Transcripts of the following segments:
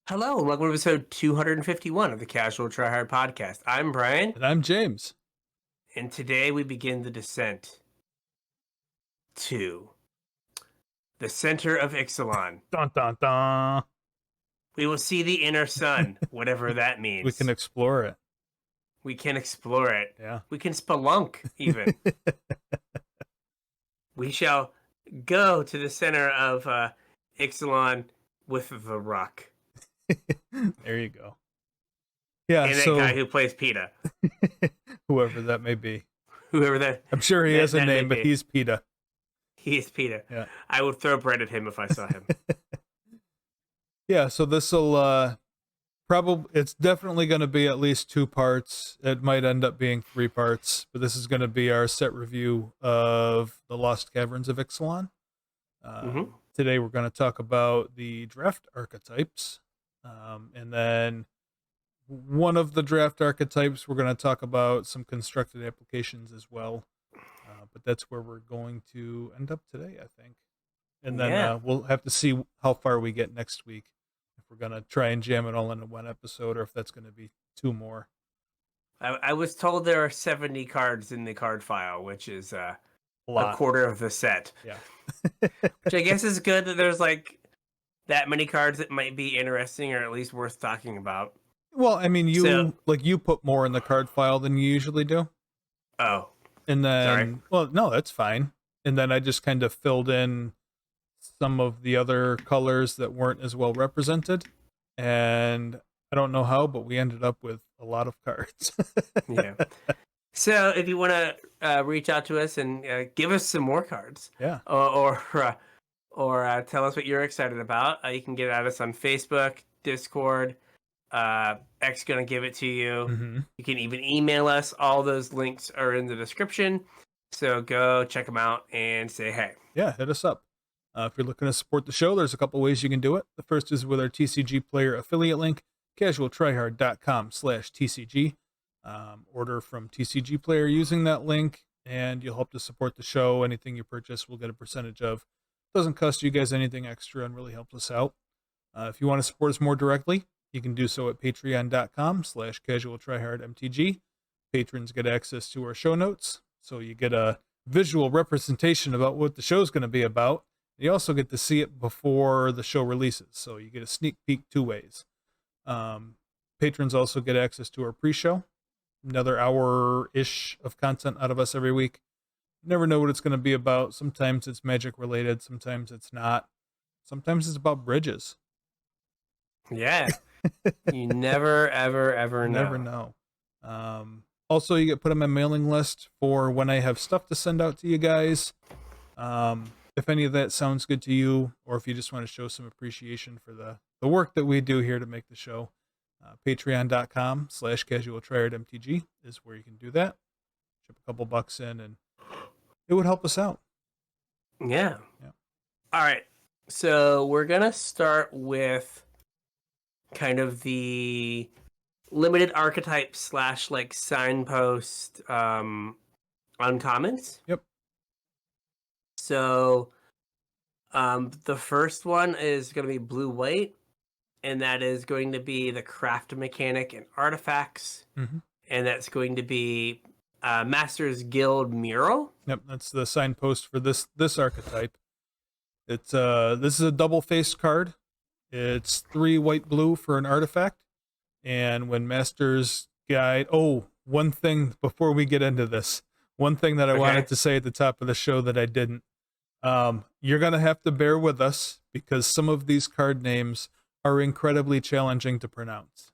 Hello, and welcome to episode 251 of the Casual Try Hard podcast. I'm Brian, And I'm James. and today we begin the descent to the center of Ixalan. Dun dun dun. We will see the inner sun, whatever that means. We can explore it. We can explore it. Yeah. We can spelunk, even. We shall go to the center of Ixalan with the rock. There you go. Yeah, And that guy who plays PETA. whoever that may be. Whoever that... I'm sure he has a name, but he's PETA. He is PETA. Yeah. I would throw bread at him if I saw him. Yeah, so this'll it's definitely going to be at least 2 parts. It might end up being 3 parts, but this is going to be our set review of the Lost Caverns of Ixalan. Today we're going to talk about the draft archetypes, and then one of the draft archetypes we're going to talk about some constructed applications as well, but that's where we're going to end up today, I think. And then we'll have to see how far we get next week, if we're going to try and jam it all into one episode or if that's going to be 2 more. I was told there are 70 cards in the card file, which is a quarter of the set. Yeah. Which I guess is good that there's like that many cards that might be interesting or at least worth talking about. Well, I mean, you put more in the card file than you usually do. Oh. And then, sorry. Well, no, that's fine. And then I just kind of filled in some of the other colors that weren't as well represented. And I don't know how, but we ended up with a lot of cards. Yeah. So if you want to reach out to us and give us some more cards, yeah, or tell us what you're excited about, you can get at us on Facebook, Discord. X gonna give it to you. Mm-hmm. You can even email us. All those links are in the description. So go check them out and say hey. Yeah, hit us up. If you're looking to support the show, there's a couple ways you can do it. The first is with our TCG Player affiliate link, CasualTryHard.com/TCG. Order from TCG Player using that link, and you'll help to support the show. Anything you purchase, we'll get a percentage of. Doesn't cost you guys anything extra and really helps us out. If you want to support us more directly, you can do so at patreon.com/CasualTryHardMTG. Patrons get access to our show notes, so you get a visual representation about what the show's going to be about. You also get to see it before the show releases, so you get a sneak peek 2 ways. Patrons also get access to our pre-show, another hour-ish of content out of us every week. Never know what it's going to be about. Sometimes it's magic related, sometimes it's not. Sometimes it's about bridges. Yeah. You never, ever know. Never know. Also, you get put on my mailing list for when I have stuff to send out to you guys. If any of that sounds good to you, or if you just want to show some appreciation for the work that we do here to make the show, patreon.com/CasualTryHardMTG is where you can do that. Chip a couple bucks in, and it would help us out. Yeah. All right. So we're going to start with kind of the limited archetype / like signpost uncommons. Yep. So the first one is going to be blue-white, and that is going to be the craft mechanic and artifacts. Mm-hmm. And that's going to be Masters Guild Mural. Yep, that's the signpost for this archetype. It's this is a double-faced card. It's 3 white-blue for an artifact. And when Masters Guide... Oh, one thing before we get into this. One thing that I wanted to say at the top of the show that I didn't. You're going to have to bear with us because some of these card names are incredibly challenging to pronounce.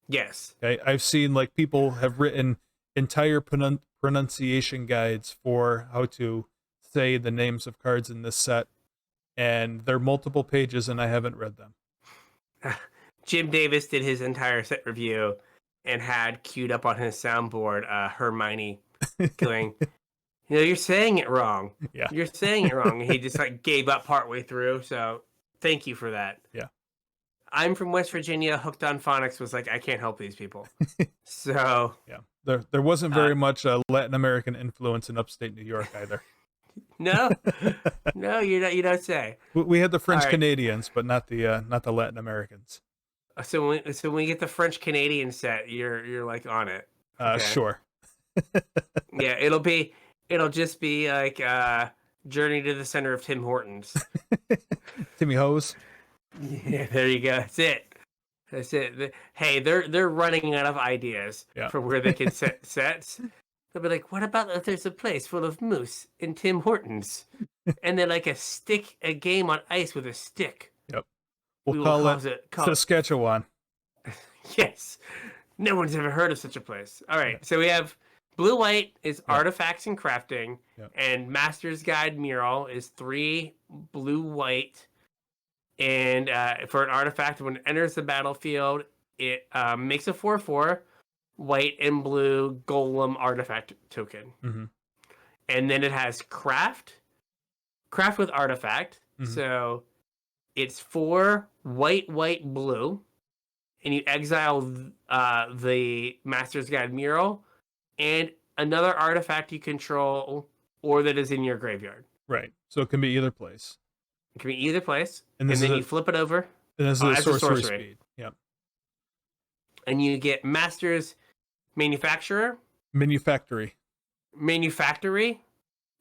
Yes. Okay, I've seen like people have written entire pronunciation guides for how to say the names of cards in this set, and they're multiple pages, and I haven't read them. Jim Davis did his entire set review and had queued up on his soundboard Hermione going, you're saying it wrong. Yeah. You're saying it wrong. And he just like gave up partway through. So thank you for that. Yeah. I'm from West Virginia. Hooked on Phonics was like, I can't help these people. So yeah, there wasn't very much Latin American influence in upstate New York either. No, no, you don't say. We had the All French right. Canadians, but not the Latin Americans. So when we get the French Canadian set, you're like on it. Okay. Sure. Yeah, it'll just be like Journey to the Center of Tim Hortons. Timmy Hose. Yeah, there you go. That's it. That's it. Hey, they're running out of ideas Yeah. for where they can set sets. They'll be like, what about if there's a place full of moose in Tim Hortons? And then like a game on ice with a stick. Yep. We We'll will call it Saskatchewan. Yes. No one's ever heard of such a place. All right. So we have Blue White is artifacts and crafting, and Master's Guide Mural is 3 blue white. And for an artifact, when it enters the battlefield, it makes a 4/4 white and blue golem artifact token. Mm-hmm. And then it has craft with artifact. Mm-hmm. So it's 4 white, blue, and you exile the Master's Guide Mural and another artifact you control or that is in your graveyard. Right. So it can be either place. It can be either place, and then you flip it over. And this is a sorcery speed. Yep. And you get Master's Manufacturer. Manufactory.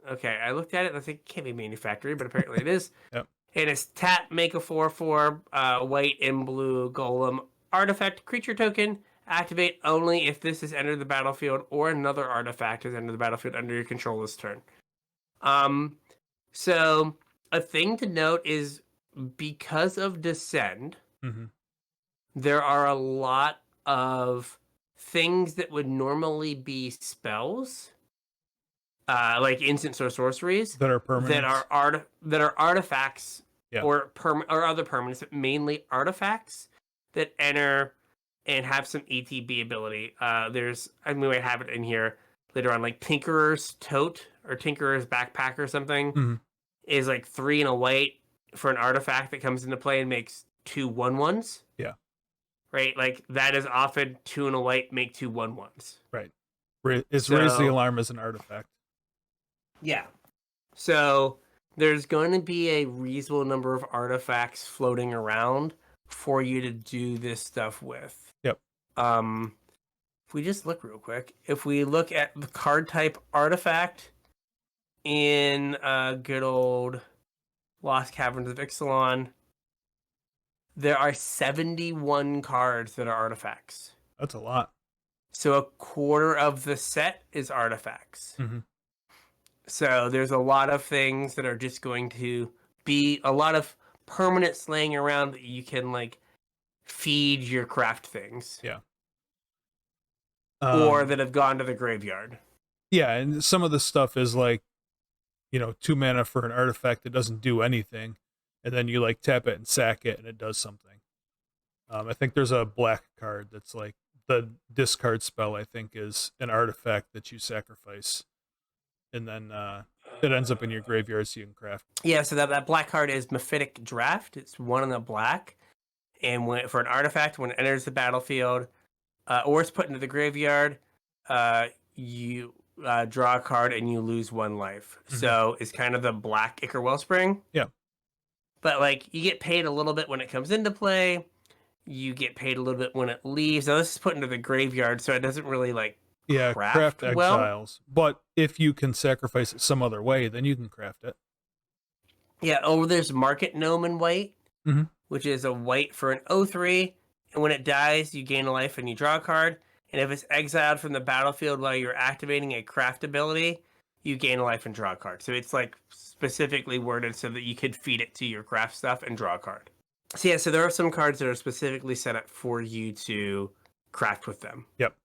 Okay, I looked at it and I think it can't be Manufactory, but apparently it is. Yep. And it's tap, make a 4/4 white and blue golem artifact creature token. Activate only if this has entered the battlefield or another artifact has entered the battlefield under your control this turn. So a thing to note is because of Descend, there are a lot of things that would normally be spells, like instants or sorceries that are permanents, that are artifacts or other permanents, but mainly artifacts that enter and have some ETB ability. We might have it in here later on, like Tinkerer's Tote or Tinkerer's Backpack or something is like 3 and a white for an artifact that comes into play and makes 2 1/1s. Yeah. Right? Like that is often 2 and a white, make 2 1/1s. Right. Raise the alarm as an artifact. Yeah. So there's going to be a reasonable number of artifacts floating around for you to do this stuff with. Yep. If we just look real quick, if we look at the card type artifact in good old Lost Caverns of Ixalan, there are 71 cards that are artifacts. That's a lot. So a quarter of the set is artifacts. So there's a lot of things that are just going to be a lot of permanent slaying around that you can like feed your craft things. Yeah. Or that have gone to the graveyard. Yeah, and some of the stuff is like, 2 mana for an artifact that doesn't do anything, and then you like tap it and sack it and it does something. I think there's a black card that's like the discard spell, I think, is an artifact that you sacrifice. And then it ends up in your graveyard so you can craft. Yeah, so that black card is Mephitic Draft. It's 1 in the black. And for an artifact, when it enters the battlefield, or it's put into the graveyard, you draw a card and you lose 1 life. So it's kind of the black Ichor Wellspring. Yeah. But like you get paid a little bit when it comes into play. You get paid a little bit when it leaves. Now this is put into the graveyard, so it doesn't really like craft exiles. But if you can sacrifice it some other way, then you can craft it. Yeah, there's Market Gnome in white, which is a white for an 0/3. And when it dies, you gain a life and you draw a card. And if it's exiled from the battlefield while you're activating a craft ability, you gain a life and draw a card. So it's like specifically worded so that you could feed it to your craft stuff and draw a card. So yeah, so there are some cards that are specifically set up for you to craft with them. Yep.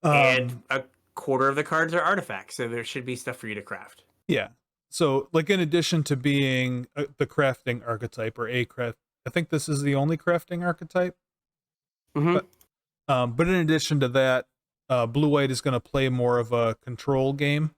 And a quarter of the cards are artifacts, so there should be stuff for you to craft. Yeah. So like in addition to being the crafting archetype or a craft, I think this is the only crafting archetype. But in addition to that, Blue-White is going to play more of a control game.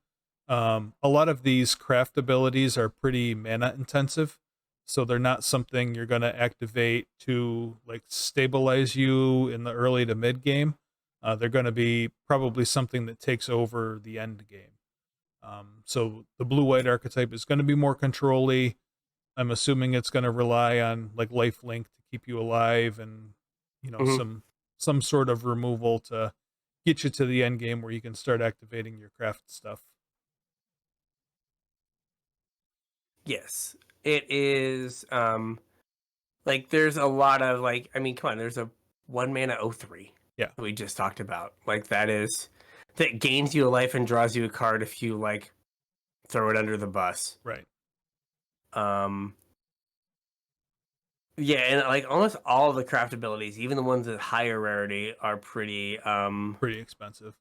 A lot of these craft abilities are pretty mana intensive, so they're not something you're going to activate to like stabilize you in the early to mid game. They're going to be probably something that takes over the end game. So the blue-white archetype is going to be more control-y. I'm assuming it's going to rely on like lifelink to keep you alive, and some sort of removal to get you to the end game where you can start activating your craft stuff. Yes, it is. Like there's a lot of like, I mean, come on, there's a 1-mana 0/3. Yeah, we just talked about. Like that gains you a life and draws you a card if you like throw it under the bus. right. Yeah, and like almost all of the craft abilities, even the ones with higher rarity, are pretty Expensive.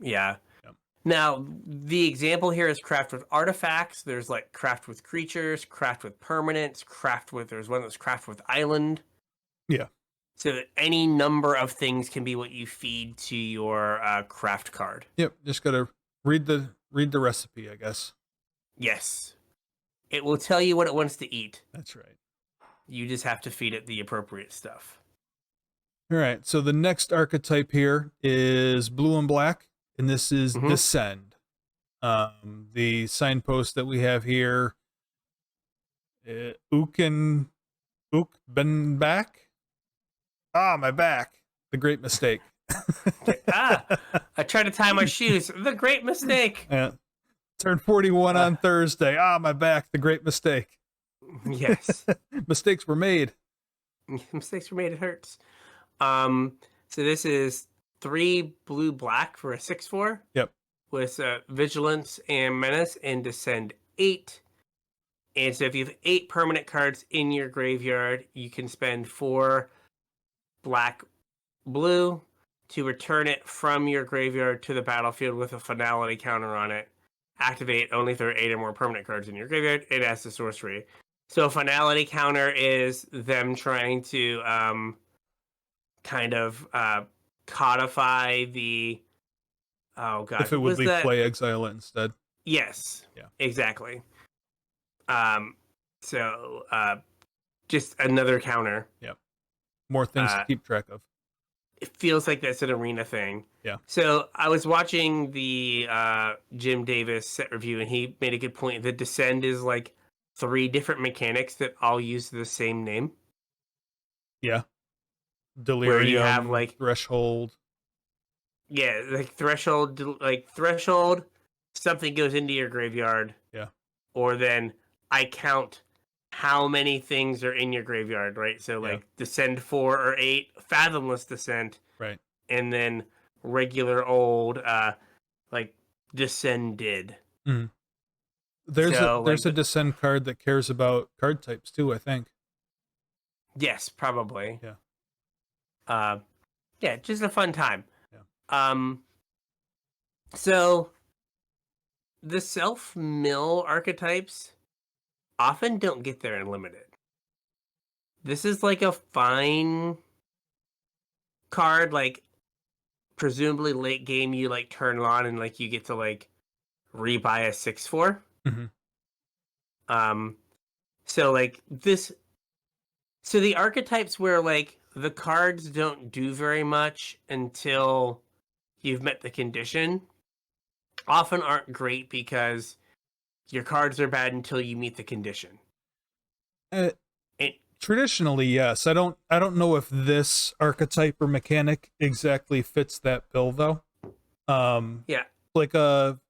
Yeah. Yep. Now, the example here is craft with artifacts. There's like craft with creatures, craft with permanents, there's one that's craft with island. Yeah. So any number of things can be what you feed to your craft card. Yep, just gotta read the recipe, I guess. Yes. It will tell you what it wants to eat. That's right. You just have to feed it the appropriate stuff. All right, so the next archetype here is blue and black, and this is Descend. The signpost that we have here, Ook Ben back. My back. The great mistake. I tried to tie my shoes. The great mistake. Yeah. Turned 41 on Thursday. My back. The great mistake. Yes. Mistakes were made. Mistakes were made. It hurts. So this is 3 blue black for a 6/4. Yep. With Vigilance and Menace and Descend 8. And so if you have 8 permanent cards in your graveyard, you can spend 4 black blue to return it from your graveyard to the battlefield with a finality counter on it. Activate only if there are 8 or more permanent cards in your graveyard. It has the sorcery. So a finality counter is them trying to kind of codify the... Oh, God. If it would leave play, exile it instead. Yes. Yeah. Exactly. Just another counter. Yep. More things to keep track of. It feels like that's an arena thing. Yeah. So I was watching the Jim Davis set review, and he made a good point. The Descend is like 3 different mechanics that all use the same name. Yeah. Delirium, where you have like Threshold. Yeah, like threshold, something goes into your graveyard. Yeah. Or then I count how many things are in your graveyard, right? So like Descend 4 or 8, Fathomless Descent. Right. And then regular old like Descended. Mm-hmm. There's a Descend card that cares about card types too, I think. Yes, probably. Yeah. Yeah, just a fun time. Yeah. So the self-mill archetypes often don't get there in limited. This is like a fine card, like presumably late game you like turn it on and like you get to like rebuy a 6/4. So like this, so the archetypes where like the cards don't do very much until you've met the condition often aren't great because your cards are bad until you meet the condition. Traditionally, yes. I don't know if this archetype or mechanic exactly fits that bill though. Yeah. Like a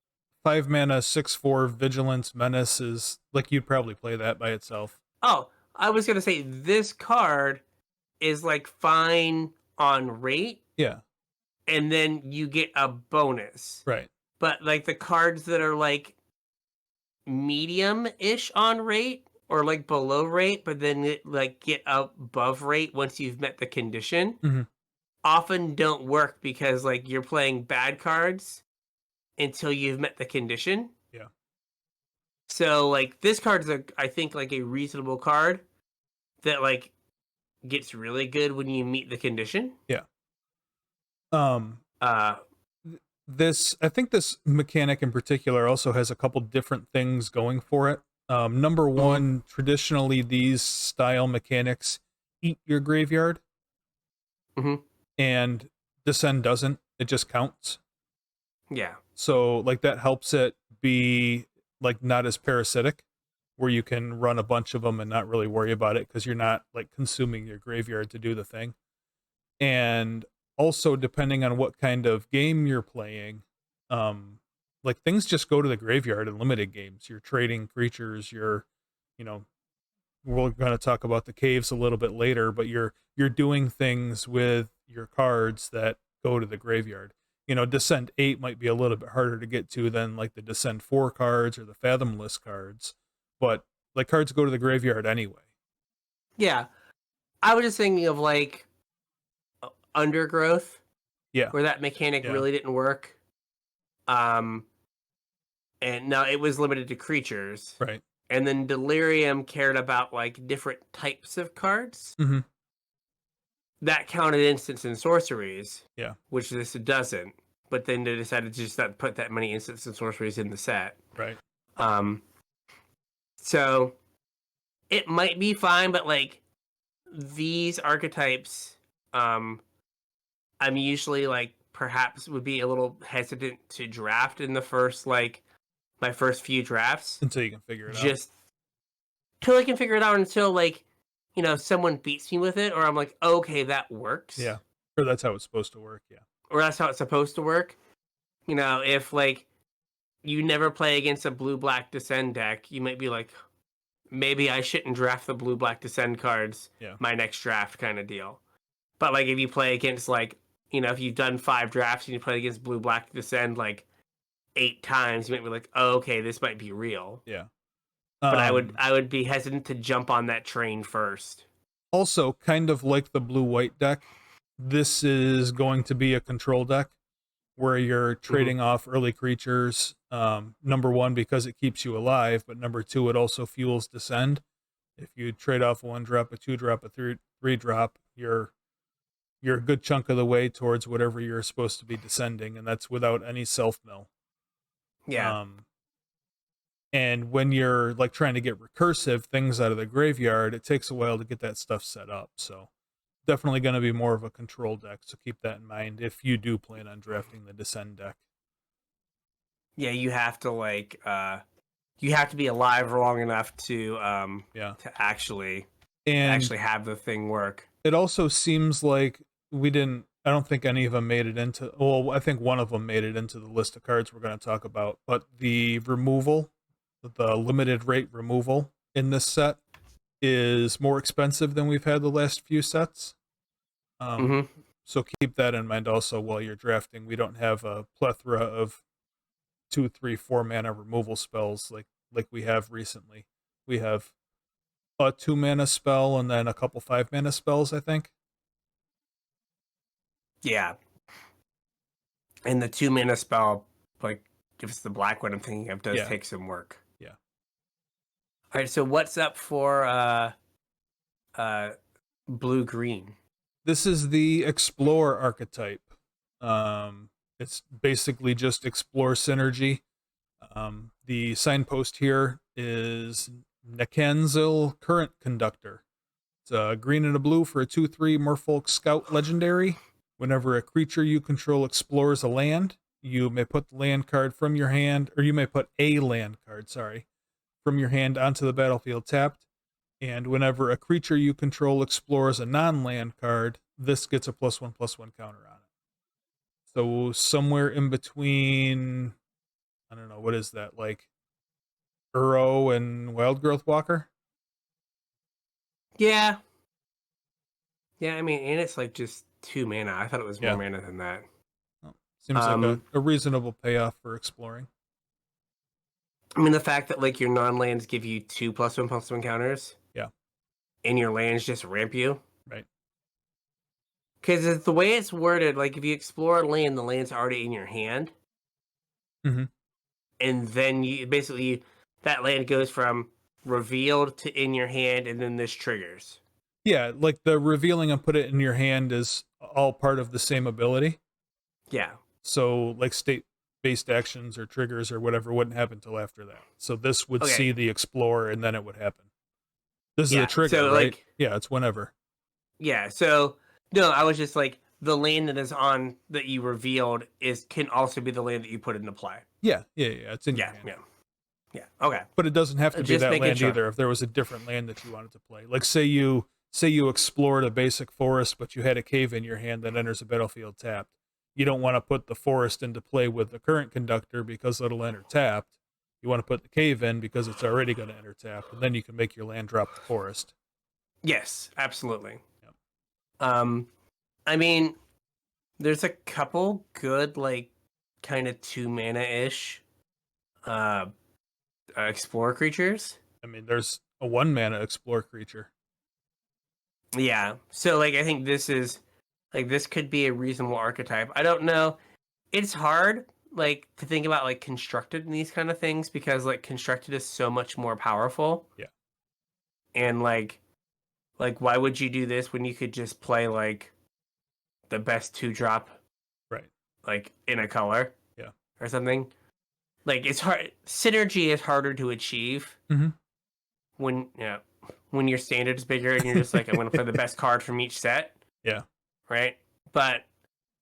5-mana 6/4 Vigilance Menace is like you'd probably play that by itself. Oh, I was gonna say this card is like fine on rate. Yeah. And then you get a bonus. Right. But like the cards that are like medium-ish on rate or like below rate, but then it like get above rate once you've met the condition, often don't work because like you're playing bad cards until you've met the condition. Yeah. So like this card is I think like a reasonable card that like gets really good when you meet the condition. Yeah. I think this mechanic in particular also has a couple different things going for it. Number one, traditionally these style mechanics eat your graveyard. And Descend doesn't. It just counts. Yeah. So like that helps it be like not as parasitic, where you can run a bunch of them and not really worry about it because you're not like consuming your graveyard to do the thing. And also depending on what kind of game you're playing, like things just go to the graveyard in limited games. You're trading creatures, you know, we're going to talk about the caves a little bit later, but you're doing things with your cards that go to the graveyard. Descent 8 might be a little bit harder to get to than like the Descent 4 cards or the Fathomless cards, but like cards go to the graveyard anyway. Yeah. I was just thinking of like Undergrowth, where that mechanic really didn't work. And now it was limited to creatures. Right. And then Delirium cared about like different types of cards. Mm-hmm. That counted instants and sorceries. Yeah. Which this doesn't. But then they decided to just not put that many instants and sorceries in the set. Right. So it might be fine, but like these archetypes, I'm usually like perhaps would be a little hesitant to draft in the first like my first few drafts until you can figure it out. Just till I can figure it out, until like someone beats me with it, or I'm like, okay, that works. Yeah, or that's how it's supposed to work. Yeah, or that's how it's supposed to work. If like you never play against a blue-black Descend deck, you might be like, maybe I shouldn't draft the blue-black Descend cards my next draft kind of deal. But like if you play against like, if you've done 5 drafts and you play against blue-black Descend like 8 times, you might be like, oh, okay, this might be real. Yeah. But I would be hesitant to jump on that train first. Also, kind of like the blue-white deck, this is going to be a control deck where you're trading off early creatures. Number 1, because it keeps you alive, but number 2, it also fuels Descend. If you trade off a 1-drop, a 2-drop, a 3-drop, you're a good chunk of the way towards whatever you're supposed to be descending, and that's without any self-mill. Yeah. And when you're like trying to get recursive things out of the graveyard, it takes a while to get that stuff set up. So definitely going to be more of a control deck. So keep that in mind if you do plan on drafting the Descend deck. Yeah, you have to like you have to be alive long enough to to actually have the thing work. It also seems like I don't think any of them made it into, well, I think one of them made it into the list of cards we're going to talk about, but the removal, the limited rate removal in this set is more expensive than we've had the last few sets. So keep that in mind also while you're drafting. We don't have a plethora of 2, 3, 4 mana removal spells like we have recently. We have a 2 mana spell and then a couple 5 mana spells, I think. Yeah. And the 2 mana spell, like if it's the black one I'm thinking of, does take some work. Yeah. All right, so what's up for blue-green? This is the Explore archetype. It's basically just Explore synergy. The signpost here is Nekanzil Current Conductor. It's a green and a blue for a 2/3 Merfolk Scout legendary. Whenever a creature you control explores a land, you may put the land card from your hand, or you may put a land card, from your hand onto the battlefield tapped. And whenever a creature you control explores a non-land card, this gets a +1/+1 counter on it. So somewhere in between, I don't know, what is that, like Uro and Wildgrowth Walker? Yeah. Yeah, I mean, and it's like just 2 mana. I thought it was more mana than that. Well, seems like a reasonable payoff for exploring. I mean, the fact that like your non-lands give you 2 +1/+1 counters. Yeah. And your lands just ramp you. Right. Because the way it's worded, like if you explore a land, the land's already in your hand. Mm-hmm. And then that land goes from revealed to in your hand, and then this triggers. Yeah, like the revealing and put it in your hand is all part of the same ability. Yeah. So like state-based actions or triggers or whatever wouldn't happen until after that. So this would see the explore and then it would happen. This is a trigger, right? Like, yeah, it's whenever. Yeah, so no, I was just like, the land that you revealed can also be the land that you put into play. Yeah. It's in your hand. Yeah. Okay. But it doesn't have to be Just that making land sure. either. If there was a different land that you wanted to play, like say you explored a basic forest, but you had a cave in your hand that enters a battlefield tapped. You don't want to put the forest into play with the current conductor because it'll enter tapped. You want to put the cave in because it's already going to enter tapped, and then you can make your land drop the forest. Yes, absolutely. Yep. I mean, there's a couple good, like, kind of 2 mana ish explore creatures. I mean, there's a 1 mana explore creature. Yeah. So, like, I think this could be a reasonable archetype. I don't know. It's hard, like, to think about, like, constructed in these kind of things because, like, constructed is so much more powerful. Yeah. And, like, why would you do this when you could just play, like, the best 2-drop, right, like, in a color? Yeah. Or something? Like, it's hard. Synergy is harder to achieve when your standard is bigger and you're just like, I'm going to play the best card from each set. Yeah. Right? But,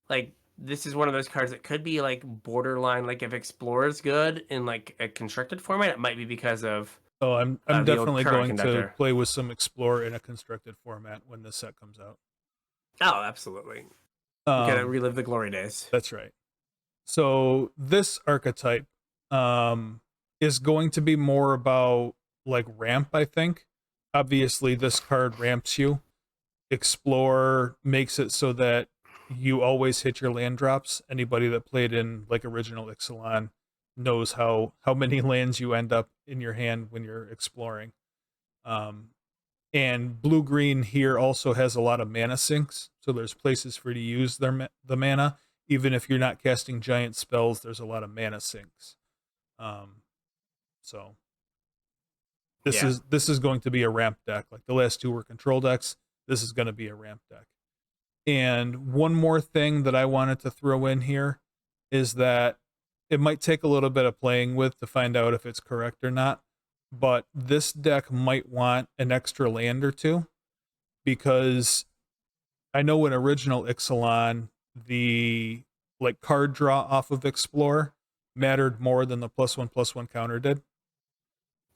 like, this is one of those cards that could be, like, borderline. Like, if Explorer's good in, like, a constructed format, it might be because of... Oh, I'm definitely going conductor. to play with some Explorer in a constructed format when this set comes out. Oh, absolutely. You gotta relive the glory days. That's right. So this archetype is going to be more about, like, ramp, I think. Obviously, this card ramps you. Explore makes it so that you always hit your land drops. Anybody that played in, like, original Ixalan knows how many lands you end up in your hand when you're exploring. And blue-green here also has a lot of mana sinks, so there's places for you to use the mana. Even if you're not casting giant spells, there's a lot of mana sinks. So this is going to be a ramp deck. Like the last 2 were control decks. This is going to be a ramp deck. And one more thing that I wanted to throw in here is that it might take a little bit of playing with to find out if it's correct or not. But this deck might want an extra land or 2, because I know in original Ixalan, the, like, card draw off of Explore mattered more than the +1/+1 counter did.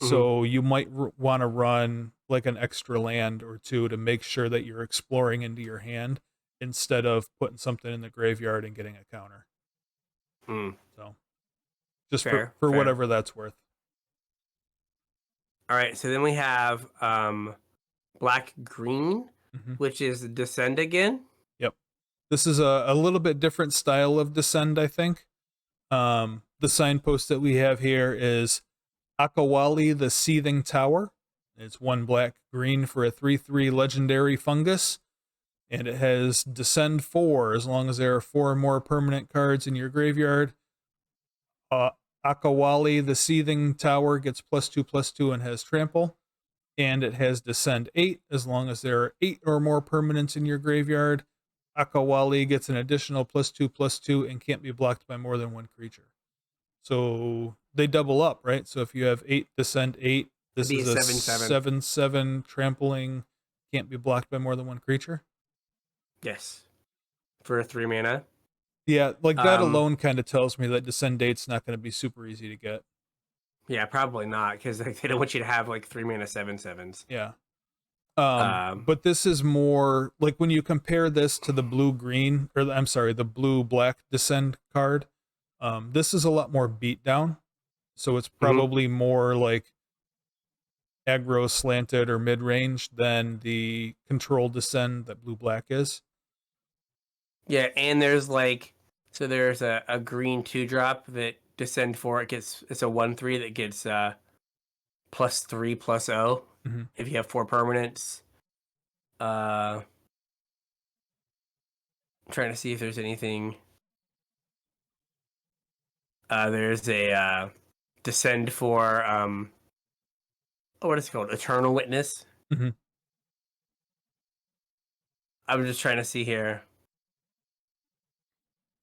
So you might want to run, like, an extra land or 2 to make sure that you're exploring into your hand instead of putting something in the graveyard and getting a counter. So just fair. for whatever that's worth. All right, so then we have black-green, which is Descend again. Yep. This is a little bit different style of Descend, I think. The signpost that we have here is Akawali, the Seething Tower. It's 1 black-green for a 3/3 legendary fungus. And it has Descend 4 as long as there are 4 more permanent cards in your graveyard. Akawali, the Seething Tower, gets +2/+2 and has Trample. And it has Descend 8 as long as there are 8 or more permanents in your graveyard. Akawali gets an additional +2/+2 and can't be blocked by more than 1 creature. So they double up, right? So if you have 8 Descend 8, this is a 7/7 trampling, can't be blocked by more than 1 creature. Yes. For a 3 mana. Yeah, like that alone kind of tells me that Descend 8's not going to be super easy to get. Yeah, probably not, because they don't want you to have, like, 3 mana 7/7s. Yeah. But this is more like when you compare this to the blue-green, or I'm sorry, the blue-black Descend card. This is a lot more beatdown, so it's probably more like aggro slanted or mid-range than the control Descend that blue-black is. Yeah, and there's, like, so there's a green 2-drop that Descend 4, it's a 1/3 that gets +3/+0 if you have 4 permanents. I'm trying to see if there's anything. There's a Descend 4, what is it called? Eternal Witness. I'm just trying to see here.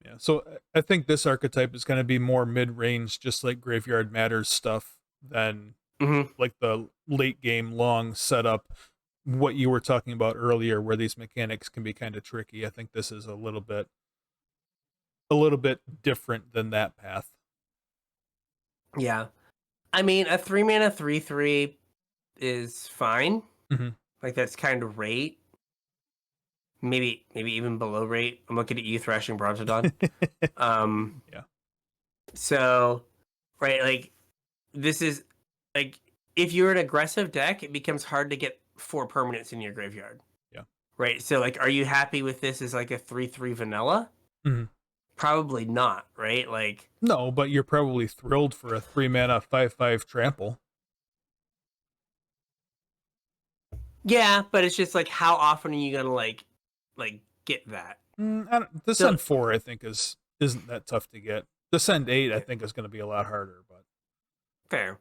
Yeah, so I think this archetype is going to be more mid-range, just like Graveyard Matters stuff, than like the late game long setup. what you were talking about earlier, where these mechanics can be kind of tricky. I think this is a little bit different than that path. Yeah. I mean, a 3-mana 3/3 is fine. Mm-hmm. Like, that's kind of rate. Maybe even below rate. I'm looking at you, Thrashing Brontodon. Yeah. So, right, like, this is, like, if you're an aggressive deck, it becomes hard to get 4 permanents in your graveyard. Yeah. Right? So, like, are you happy with this as, like, a 3/3 vanilla? Mm-hmm. Probably not, right? Like, no, but you're probably thrilled for a 3-mana 5/5 trample. yeah, but it's just, like, how often are you gonna, like, get that? Descend 4, I think, isn't that tough to get. Descend 8, I think, is going to be a lot harder, but Fair.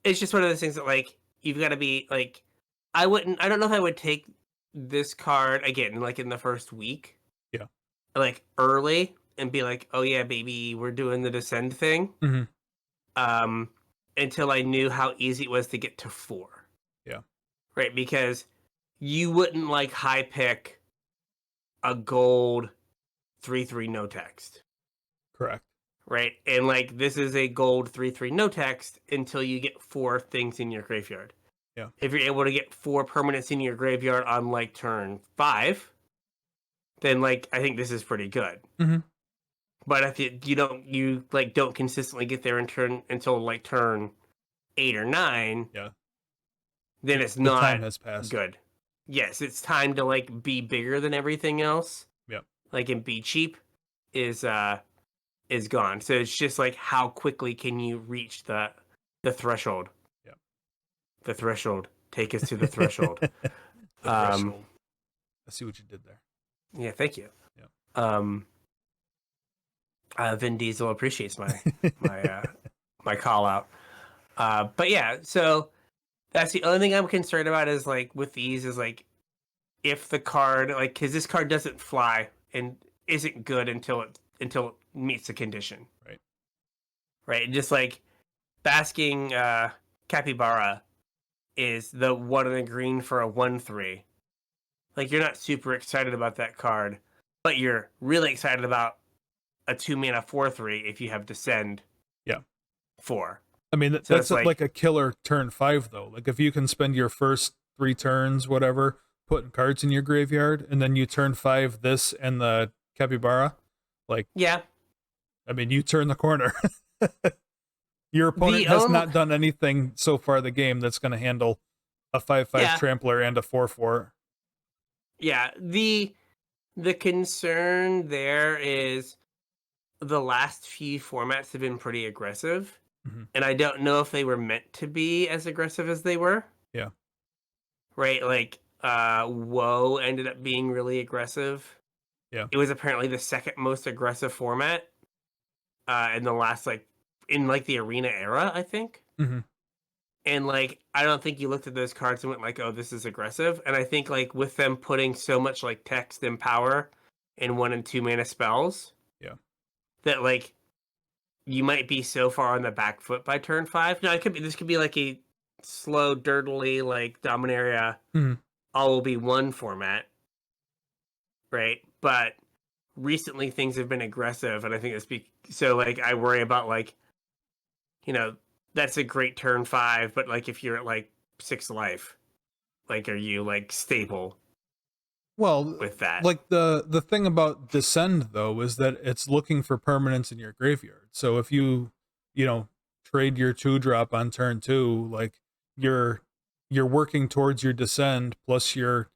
It's just one of those things that, like, you've got to be, like, I don't know if I would take this card, again, like, in the first week. Yeah. Like, early, and be like, oh yeah, baby, we're doing the Descend thing. Mm-hmm. Until I knew how easy it was to get to 4. Yeah. Right? Because you wouldn't, like, high pick a gold 3/3 no text. Correct. Right? And, like, this is a gold 3/3 no text until you get 4 things in your graveyard. Yeah. If you're able to get 4 permanents in your graveyard on, like, turn 5, then, like, I think this is pretty good. Mm-hmm. But if you don't consistently get there until like turn 8 or 9, Yeah. then it's The not time has passed. good. Yes, it's time to, like, be bigger than everything else. Yep. Like, and be cheap is gone. So it's just like, how quickly can you reach the threshold? Yep. The threshold. Take us to the threshold. The threshold. I see what you did there. Yeah, thank you. Yeah. Vin Diesel appreciates my my call out. But yeah, so that's the only thing I'm concerned about is, like, with these is, like, if the card, like, because this card doesn't fly and isn't good until it meets the condition. Right. Right. And just like Basking Capybara is the 1 in a green for a 1/3. Like, you're not super excited about that card, but you're really excited about a 2-mana 4/3 if you have Descend. Yeah. 4. I mean, So that's like a killer turn 5, though. Like, if you can spend your first 3 turns, whatever, putting cards in your graveyard, and then you turn 5 this and the Capybara, like, yeah. I mean, you turn the corner. Your opponent has not done anything so far the game that's going to handle a 5/5 trampler and a 4/4. Yeah. The concern there is the last few formats have been pretty aggressive. Mm-hmm. And I don't know if they were meant to be as aggressive as they were. Yeah. Right? Like, WoW ended up being really aggressive. Yeah. It was apparently the second most aggressive format in the last, like, in, like, the Arena era, I think. Mm-hmm. And, like, I don't think you looked at those cards and went, like, oh, this is aggressive. And I think, like, with them putting so much, like, text and power in 1 and 2 mana spells. Yeah. That, like, you might be so far on the back foot by turn 5. No, this could be like a slow, dirtily, like, Dominaria, all will be 1 format, right? But recently things have been aggressive, and I think so, like, I worry about, like, you know, that's a great turn 5, but, like, if you're at, like, 6 life, like, are you, like, stable? Well, with that, like, the thing about Descend, though, is that it's looking for permanence in your graveyard. So if you trade your 2-drop on turn 2, like, you're working towards your Descend, plus you're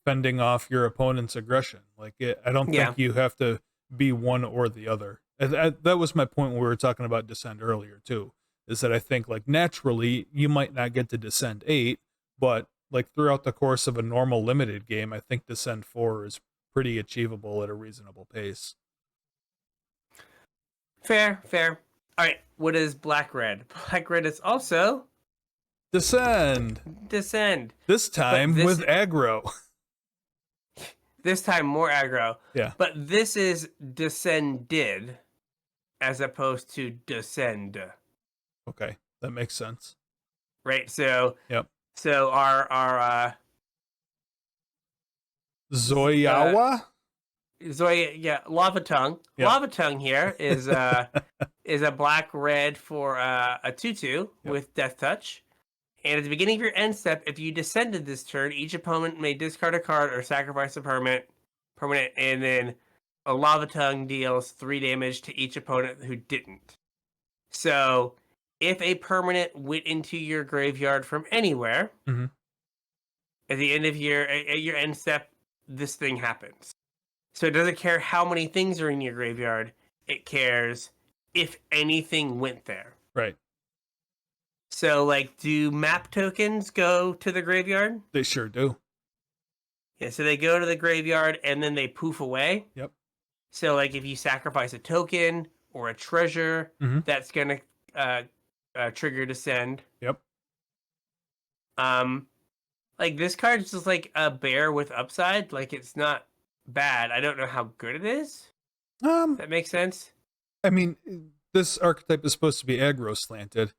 fending off your opponent's aggression. Like, I don't think you have to be one or the other. That was my point when we were talking about Descend earlier too, is that I think, like, naturally you might not get to Descend 8, but, like, throughout the course of a normal limited game, I think Descend 4 is pretty achievable at a reasonable pace. Fair. All right, what is Black-Red? Black-Red is also Descend. This time with aggro. This time more aggro. Yeah. But this is Descended as opposed to Descend. Okay, that makes sense. Right, so yep. So our Zoyawa? Zoya, yeah, Lava Tongue. Yep. Lava Tongue here is is a black red for a 2/2 with Death Touch. And at the beginning of your end step, if you descended this turn, each opponent may discard a card or sacrifice a permanent, and then a Lava Tongue deals 3 damage to each opponent who didn't. So if a permanent went into your graveyard from anywhere, at the end of your end step, this thing happens. So it doesn't care how many things are in your graveyard. It cares if anything went there. Right. So, like, do map tokens go to the graveyard? They sure do. Yeah, so they go to the graveyard and then they poof away. Yep. So, like, if you sacrifice a token or a treasure, that's going to trigger descend. Yep. Like, this card is just like a bear with upside. Like, it's not bad. I don't know how good it is. That makes sense? I mean, this archetype is supposed to be aggro slanted.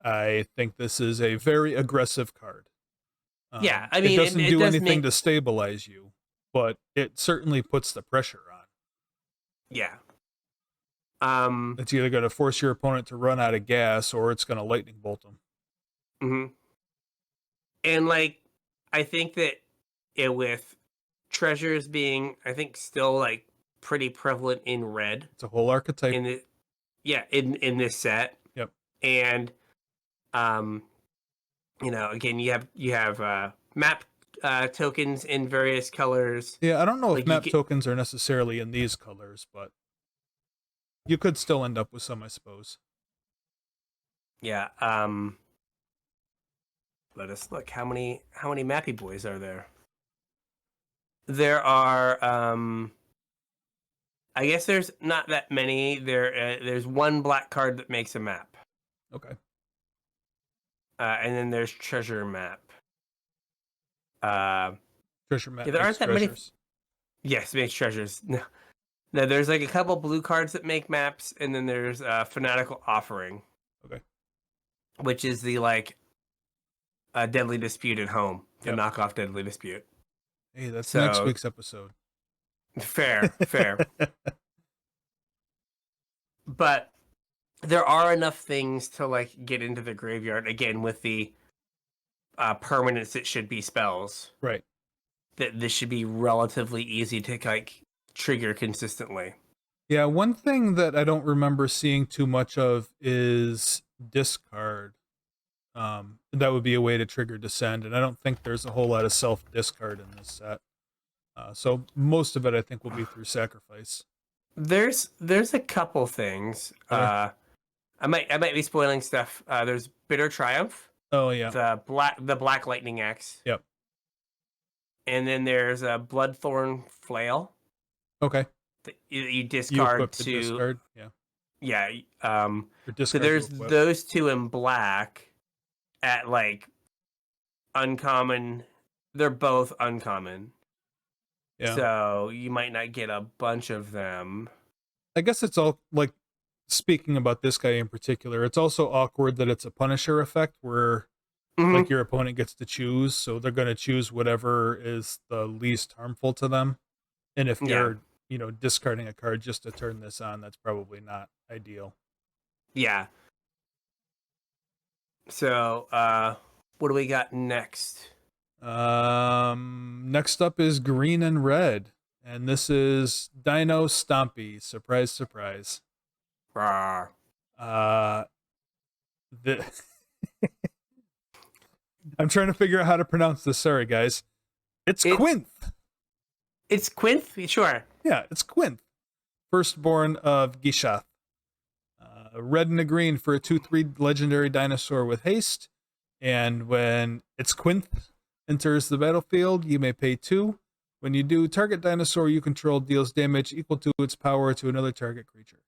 I think this is a very aggressive card. Yeah, I mean, it doesn't do anything to stabilize you, but it certainly puts the pressure on. Yeah. It's either going to force your opponent to run out of gas, or it's going to lightning bolt them. And like, I think that with treasures being, I think, still like pretty prevalent in red. It's a whole archetype. In this set. Yep. And you know, again, you have map tokens in various colors. Yeah, I don't know if map tokens are necessarily in these colors, but you could still end up with some, I suppose. Yeah. Let us look. How many Mappy Boys are there? There are. I guess there's not that many. There's one black card that makes a map. Okay. And then there's treasure map. Treasure map. Yeah, there aren't that treasures. Many. Yes, makes treasures. No, there's like a couple blue cards that make maps, and then there's Fanatical Offering. Okay. Which is the like Deadly Dispute at home, the knockoff Deadly Dispute. Hey, that's next week's episode. Fair. But there are enough things to like get into the graveyard again with the permanents that should be spells. Right. That this should be relatively easy to like trigger consistently. Yeah, one thing that I don't remember seeing too much of is discard. That would be a way to trigger descend, and I don't think there's a whole lot of self discard in this set. So most of it, I think, will be through sacrifice. There's a couple things. I might be spoiling stuff. There's Bitter Triumph. Oh yeah. The black lightning axe. Yep. And then there's a Bloodthorn Flail. Okay. You discard to discard. Yeah. Yeah. So there's those two in black at like uncommon. They're both uncommon. Yeah. So you might not get a bunch of them. I guess it's all like, speaking about this guy in particular, it's also awkward that it's a Punisher effect where like your opponent gets to choose, so they're going to choose whatever is the least harmful to them. And if you're, discarding a card just to turn this on, that's probably not ideal. Yeah. So, what do we got next? Next up is green and red, and this is Dino Stompy. Surprise, surprise. Rawr. I'm trying to figure out how to pronounce this. Sorry, guys. It's Quinth. It's Quinth? Sure. Yeah, it's Quinth. Firstborn of Gishath. Red and a green for a 2/3 legendary dinosaur with haste. And when it's Quinth enters the battlefield, you may pay 2. When you do, target dinosaur you control deals damage equal to its power to another target creature.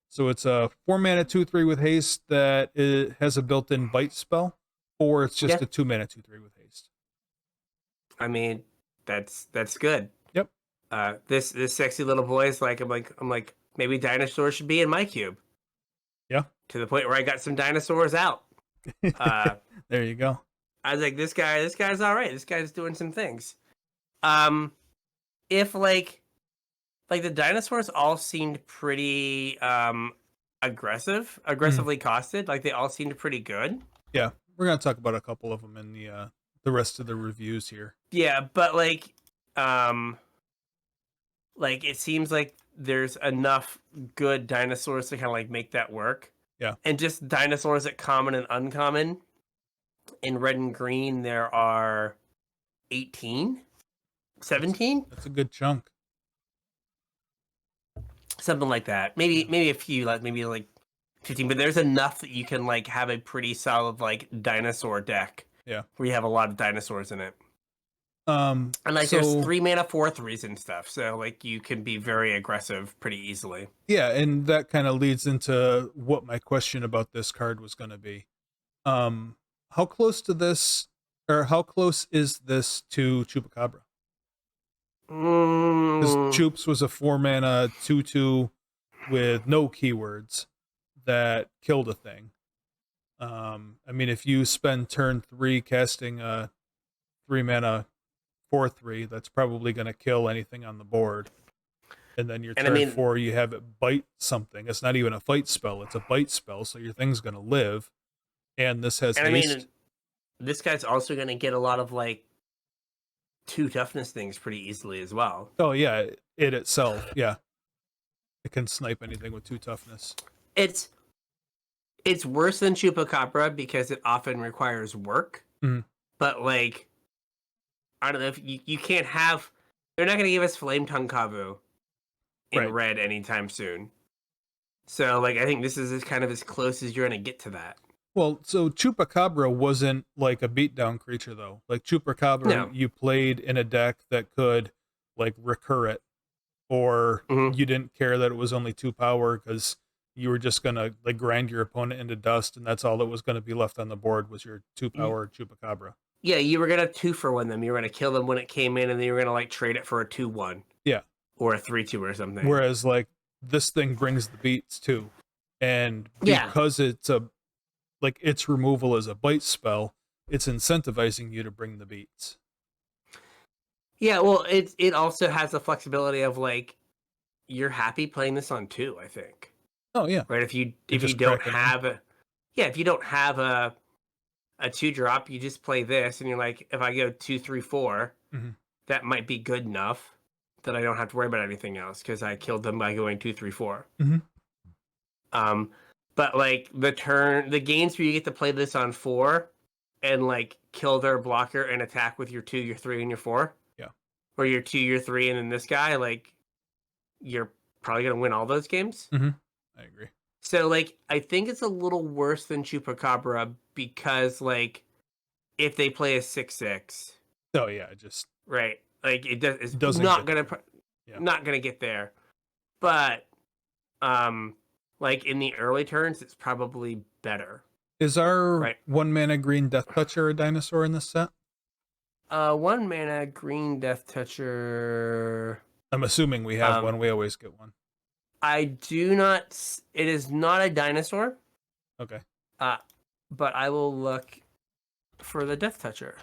So it's a 4-mana 2/3 with haste that it has a built-in bite spell, or it's just a 2-mana 2/3 with haste. I mean, that's good. Yep. This sexy little boy is like, I'm like, maybe dinosaurs should be in my cube. Yeah. To the point where I got some dinosaurs out. There you go. I was like, this guy's all right. This guy's doing some things. If like the dinosaurs all seemed pretty aggressively costed. Like they all seemed pretty good. Yeah, we're gonna talk about a couple of them in the rest of the reviews here. Yeah, but like it seems like there's enough good dinosaurs to kind of like make that work. Yeah, and just dinosaurs at common and uncommon. In red and green, there are 18, 17. That's a good chunk. Something like that. Maybe a few, like maybe like 15, but there's enough that you can like have a pretty solid like dinosaur deck. Yeah. Where you have a lot of dinosaurs in it. And like there's 3 mana 4/3s and stuff, so like you can be very aggressive pretty easily. Yeah, and that kind of leads into what my question about this card was going to be. How close to this, or how close is this to Chupacabra? Because Chups was a 4 mana 2/2 with no keywords that killed a thing. I mean, if you spend turn 3 casting a 3 mana 4/3, that's probably going to kill anything on the board. And then your turn 4, you have it bite something. It's not even a fight spell; it's a bite spell, so your thing's going to live. And this has haste. I mean, this guy's also going to get a lot of like 2 toughness things pretty easily as well. Oh yeah, it itself, yeah, it can snipe anything with 2 toughness. It's worse than Chupacabra because it often requires work. But like, I don't know if you can't have. They're not going to give us Flame Tongue Kavu in red anytime soon. So like, I think this is kind of as close as you're going to get to that. Well, so Chupacabra wasn't like a beatdown creature though. Like Chupacabra, you played in a deck that could like recur it, or you didn't care that it was only 2 power because you were just gonna like grind your opponent into dust, and that's all that was gonna be left on the board was your 2 power Chupacabra. Yeah, you were gonna 2-for-1 them. You were gonna kill them when it came in, and then you were gonna like trade it for a 2/1. Yeah, or a 3/2 or something. Whereas like this thing brings the beats too, and because it's like its removal is a bite spell, it's incentivizing you to bring the beats. Yeah, well, it also has the flexibility of like you're happy playing this on 2, I think. Oh yeah. Right, if you don't have a if you don't have a 2-drop, you just play this and you're like, if I go 2, 3, 4, that might be good enough that I don't have to worry about anything else because I killed them by going 2, 3, 4. But like the games where you get to play this on 4 and like kill their blocker and attack with your 2, your 3, and your 4. Yeah. Or your 2, your 3, and then this guy, like you're probably gonna win all those games. I agree. So like I think it's a little worse than Chupacabra because like if they play a 6/6. Oh yeah, just right. Like it's not gonna not gonna get there. But like in the early turns, it's probably better. Is our 1 mana green Death Toucher a dinosaur in this set? 1 mana green Death Toucher. I'm assuming we have one. We always get one. I do not. It is not a dinosaur. Okay. But I will look for the Death Toucher.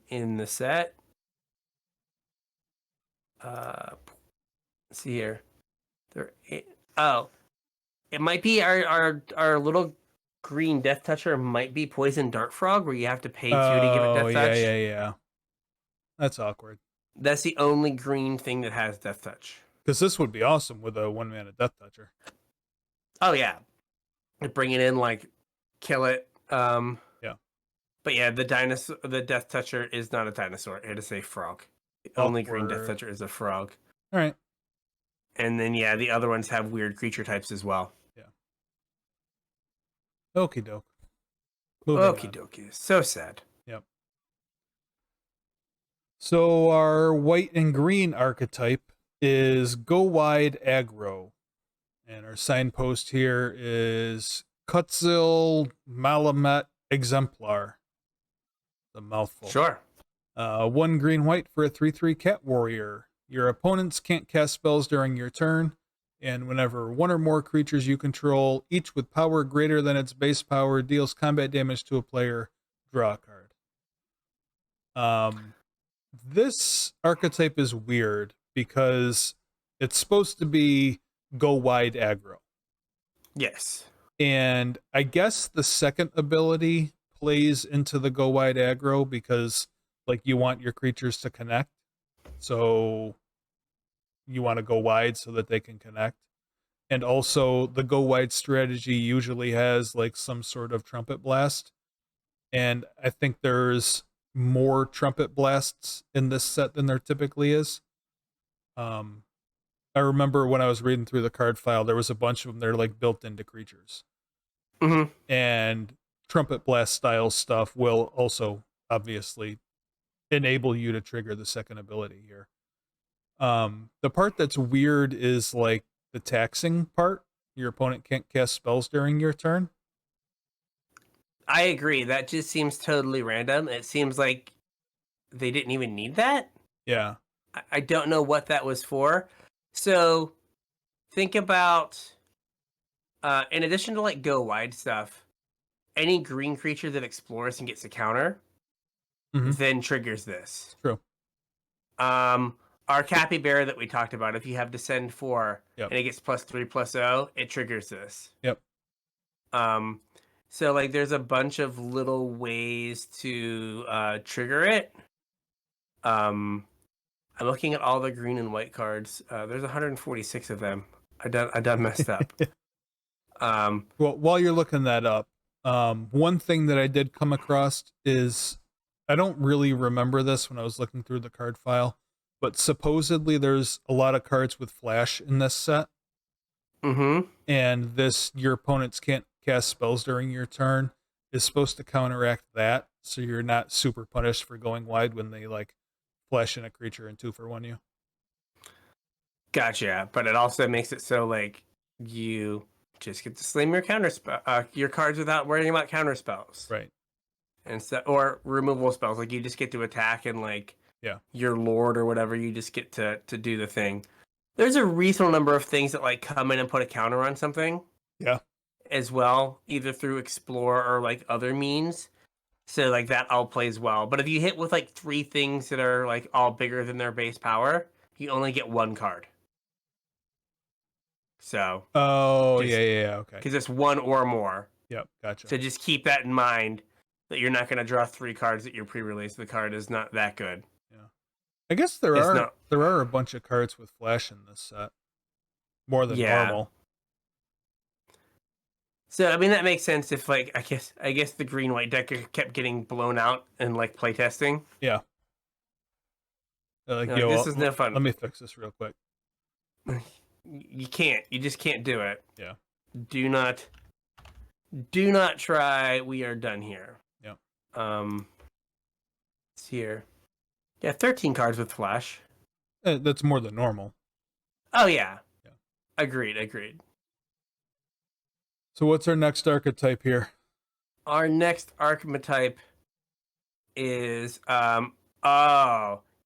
In the set. Let's see here. It might be our little green Death Toucher might be Poison Dart Frog, where you have to pay 2 to give it Death Touch. Yeah. That's awkward. That's the only green thing that has Death Touch. Because this would be awesome with a 1 mana Death Toucher. Oh yeah, bring it in, like kill it. Yeah. But yeah, the Death Toucher is not a dinosaur. It is a frog. The only green Death Toucher is a frog. All right. And then yeah, the other ones have weird creature types as well. Yeah. Okie doke. Okie dokie. So sad. Yep. So our white and green archetype is Go Wide Aggro. And our signpost here is Kutzil Malamet Exemplar. The mouthful. Sure. 1 green white for a 3/3 cat warrior. Your opponents can't cast spells during your turn. And whenever one or more creatures you control, each with power greater than its base power, deals combat damage to a player, draw a card. This archetype is weird because it's supposed to be go wide aggro. Yes. And I guess the second ability plays into the go wide aggro because like you want your creatures to connect. So you want to go wide so that they can connect. And also the go wide strategy usually has like some sort of trumpet blast. And I think there's more trumpet blasts in this set than there typically is. I remember when I was reading through the card file, there was a bunch of them that are like built into creatures. Mm-hmm. And trumpet blast style stuff will also obviously enable you to trigger the second ability here. The part that's weird is like the taxing part. Your opponent can't cast spells during your turn. I agree. That just seems totally random. It seems like they didn't even need that. Yeah. I don't know what that was for. So think about, in addition to like go wide stuff, any green creature that explores and gets a counter then triggers this. True. Our capybara that we talked about, if you have Descend 4 Yep. and it gets +3/+0, it triggers this. Yep. So like there's a bunch of little ways to trigger it. I'm looking at all the green and white cards. There's 146 of them. I done messed up. Well, while you're looking that up, one thing that I did come across is I don't really remember this when I was looking through the card file, but supposedly there's a lot of cards with flash in this set. Mm-hmm. And this, your opponents can't cast spells during your turn, is supposed to counteract that, so you're not super punished for going wide when they like flash in a creature and 2-for-1 you. Gotcha, but it also makes it so like you just get to slam your your cards without worrying about counter spells, Right? And so, or removal spells, like you just get to attack and like your lord or whatever, you just get to do the thing. There's a reasonable number of things that like come in and put a counter on something. Yeah. As well, either through explore or like other means. So like that all plays well. But if you hit with like 3 things that are like all bigger than their base power, you only get 1 card. So. Oh, yeah, okay. Because it's 1 or more. Yep, gotcha. So just keep that in mind, that you're not going to draw 3 cards at your pre-release. The card is not that good. Yeah. I guess there are a bunch of cards with flash in this set. More than normal. So I mean that makes sense if like I guess the green white deck kept getting blown out in like playtesting. Yeah. Like, this is no fun. Let me fix this real quick. You can't. You just can't do it. Yeah. Do not try. We are done here. Yeah. It's here. Yeah, 13 cards with flash. That's more than normal. Oh yeah. Yeah. Agreed. So what's our next archetype here? Our next archetype is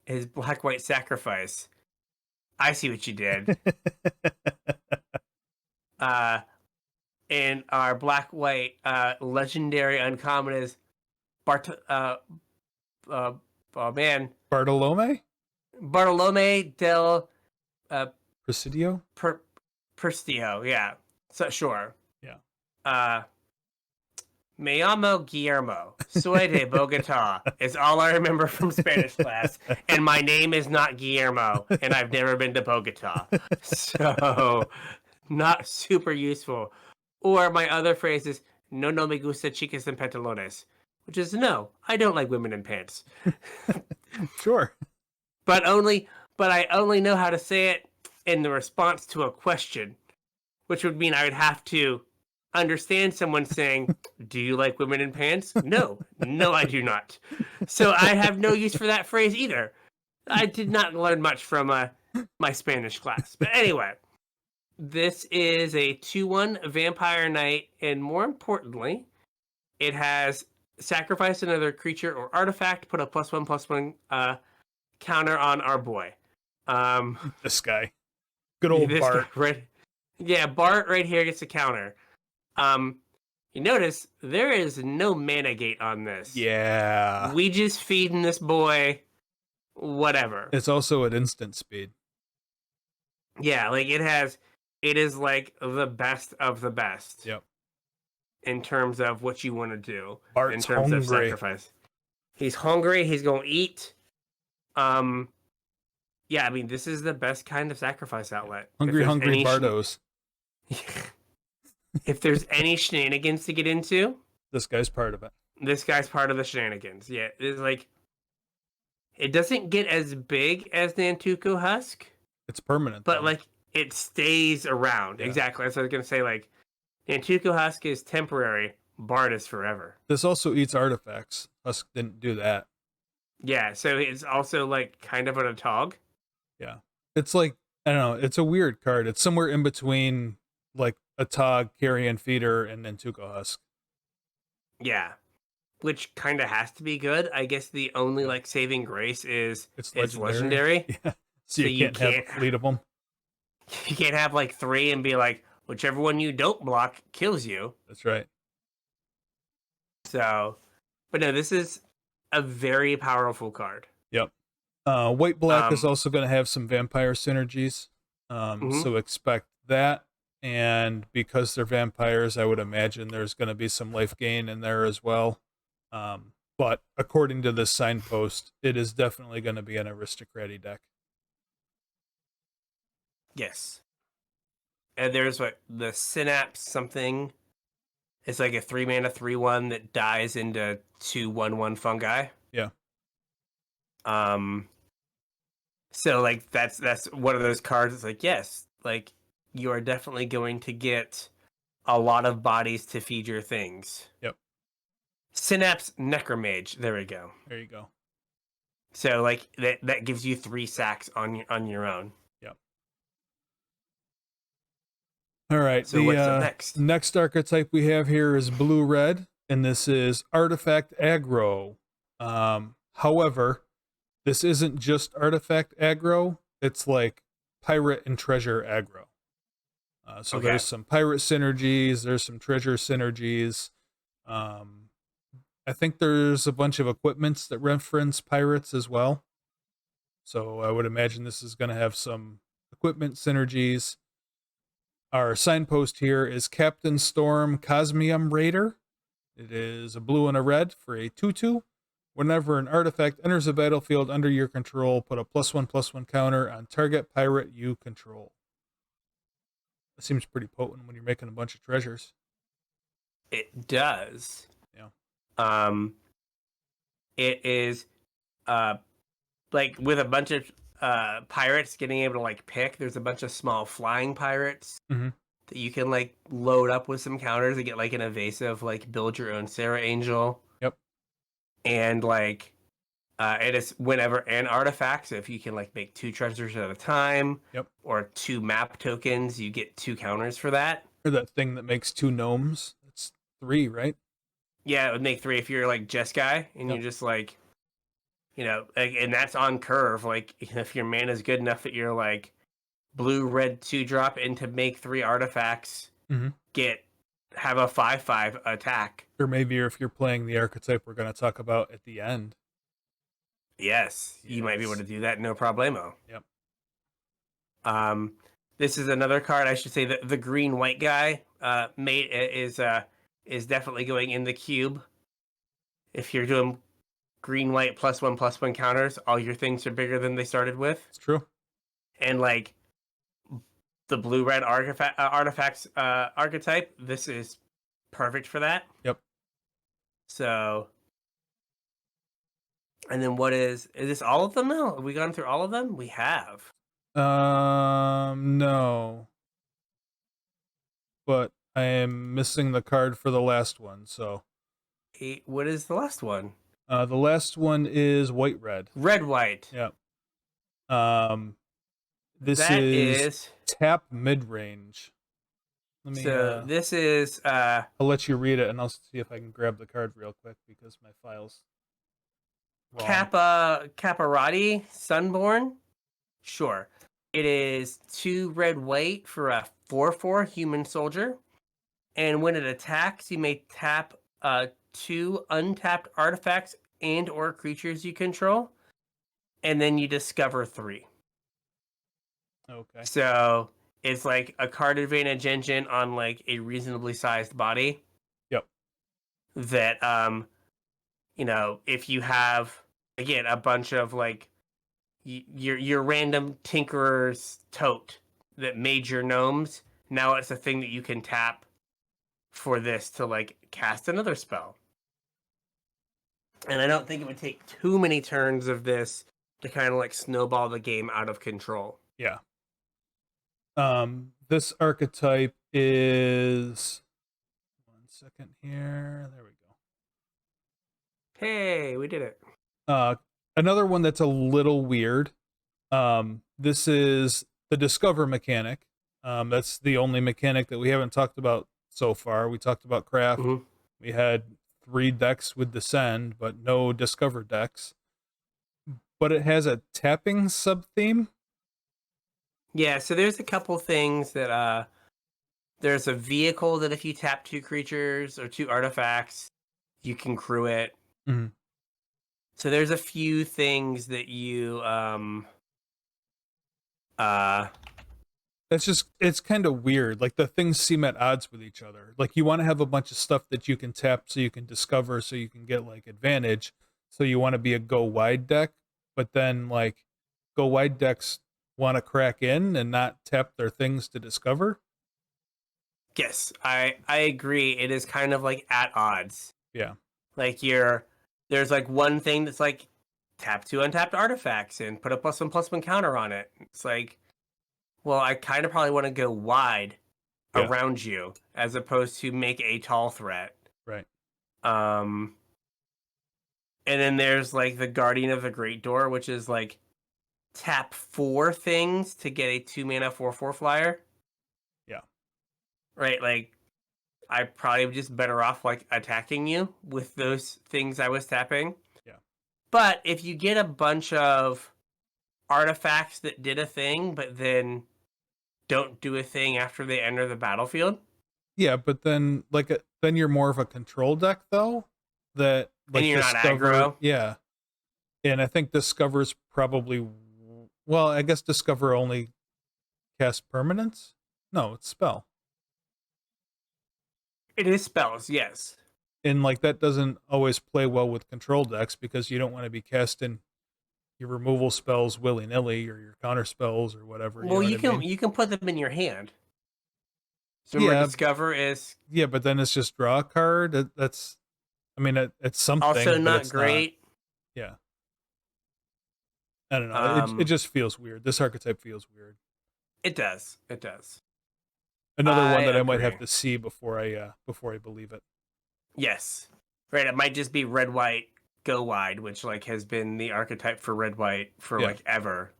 is black-white sacrifice. I see what you did. And our black-white legendary uncommon is Bartolome del Presidio? Prestio, yeah. So sure. Yeah. Me llamo Guillermo. Soy de Bogota is all I remember from Spanish class. And my name is not Guillermo. And I've never been to Bogota. So, not super useful. Or my other phrase is, no me gusta chicas en pantalones. Which is, no, I don't like women in pants. Sure. But I only know how to say it in the response to a question. Which would mean I would have to understand someone saying, do you like women in pants? No, I do not. So I have no use for that phrase either. I did not learn much from my Spanish class. But anyway, this is a 2/1 Vampire Knight, and more importantly, it has sacrifice another creature or artifact, put a +1/+1 counter on our boy. This guy. Good old Bart. Guy, Yeah, Bart right here gets a counter. You notice there is no mana gate on this. Yeah. We just feeding this boy whatever. It's also at instant speed. Yeah, like it is like the best of the best. Yep. In terms of what you want to do. Bart's in terms hungry. of sacrifice. He's hungry, he's gonna eat. Yeah, I mean, this is the best kind of sacrifice outlet. Hungry Bartos. If there's any shenanigans to get into, this guy's part of it. This guy's part of the shenanigans. Yeah, it's like it doesn't get as big as the Nantuko Husk. It's permanent, but though. like it stays around. Yeah. Exactly. That's what I was gonna say. Like Nantuko Husk is temporary. Bart is forever. This also eats artifacts. Husk didn't do that. Yeah, so it's also like kind of a tog. Yeah. It's like, I don't know, it's a weird card. It's somewhere in between like a Tog, Carrion Feeder, and Nantuko Husk. Yeah. Which kind of has to be good. I guess the only like saving grace is it's legendary. Yeah. So you can't have a fleet of them. You can't have like 3 and be like, whichever one you don't block kills you. That's right. So, but no, this is a very powerful card. Yep. White Black is also going to have some vampire synergies. So expect that. And because they're vampires, I would imagine there's going to be some life gain in there as well. But according to this signpost, it is definitely going to be an aristocrat-y deck. Yes. And there's what the Synapse something. It's like a 3-mana 3/1 that dies into 2/1/1 fungi. Yeah. So like that's one of those cards. It's like, yes, like you are definitely going to get a lot of bodies to feed your things. Yep. Synapse Necromage. There we go. There you go. So like that gives you 3 sacks on your own. Yep. All right. So what's up next? Next archetype we have here is blue-red, and this is Artifact Aggro. However, this isn't just Artifact Aggro. It's like Pirate and Treasure Aggro. So there's some Pirate synergies. There's some Treasure synergies. I think there's a bunch of equipments that reference pirates as well. So I would imagine this is going to have some equipment synergies. Our signpost here is Captain Storm Cosmium Raider. It is a blue and a red for a 2/2. Whenever an artifact enters a battlefield under your control, put a +1/+1 counter on target pirate you control. That seems pretty potent when you're making a bunch of treasures. It does. Yeah. It is like with a bunch of pirates getting able to like pick, there's a bunch of small flying pirates that you can like load up with some counters and get like an evasive, like build your own Sarah Angel. Yep. And like it is whenever an artifact, so if you can like make 2 treasures at a time, or 2 map tokens, you get 2 counters for that. Or that thing that makes 2 gnomes. That's 3, right? Yeah, it would make 3 if you're like Jeskai and you're just like, you know, and that's on curve. Like if your mana's good enough that you're like blue, red 2-drop into make 3 artifacts, have a 5/5 attack. Or maybe if you're playing the archetype we're going to talk about at the end. Yes, you might be able to do that, no problemo. Yep. This is another card. I should say that the green-white guy is definitely going in the cube. If you're doing green-white +1/+1 counters, all your things are bigger than they started with. It's true. And like the blue-red artifacts archetype, this is perfect for that. Yep. So, and then what is this all of them now? Have we gone through all of them? We have. No. But I am missing the card for the last one, so. What is the last one? The last one is white-red. Red-white. Yep. This is tap mid-range. This is I'll let you read it, and I'll see if I can grab the card real quick because my file's wrong. Caparati Sunborn. Sure. It is 2 red-white for a 4/4 human soldier. And when it attacks, you may tap 2 untapped artifacts and or creatures you control. And then you discover 3. Okay. So it's like a card advantage engine on like a reasonably sized body. Yep. That if you have again a bunch of like your random tinkerer's tote that made your gnomes, now it's a thing that you can tap for this to like cast another spell. And I don't think it would take too many turns of this to kind of like snowball the game out of control. Yeah. This archetype is 1 second here. There we go. Hey, we did it. Another one that's a little weird. This is the discover mechanic. That's the only mechanic that we haven't talked about so far. We talked about craft. Mm-hmm. We had 3 decks with descend, but no discover decks. But it has a tapping sub theme. Yeah, so there's a couple things that there's a vehicle that if you tap 2 creatures or 2 artifacts, you can crew it. Mm-hmm. So there's a few things that you it's kind of weird. Like the things seem at odds with each other. Like you want to have a bunch of stuff that you can tap so you can discover so you can get like advantage. So you want to be a go wide deck, but then like go wide decks want to crack in and not tap their things to discover. Yes, I agree. It is kind of like at odds. Yeah. Like there's like one thing that's like tap 2 untapped artifacts and put a +1/+1 counter on it. It's like, well, I kind of probably want to go wide around you as opposed to make a tall threat. Right. And then there's like the Guardian of the Great Door, which is like tap 4 things to get a 2-mana 4/4 flyer. Yeah. Right, like I probably just better off like attacking you with those things I was tapping. Yeah. But if you get a bunch of artifacts that did a thing, but then don't do a thing after they enter the battlefield. Yeah, but then then you're more of a control deck though. That like and you're discover, not aggro. Yeah. And I think discover's probably, well, I guess discover only cast permanents? No, it's spell. It is spells, yes. And like that doesn't always play well with control decks because you don't want to be casting your removal spells willy-nilly or your counter spells or whatever. Well, you know you can put them in your hand. So yeah, discover is but then it's just draw a card. That's, I mean, it's something. Also but not it's great. Not, yeah. I don't know. It just feels weird. This archetype feels weird. It does. It does. Another one that agree. I might have to see before I believe it. Yes. Right. It might just be red white go wide, which like has been the archetype for red white for like ever.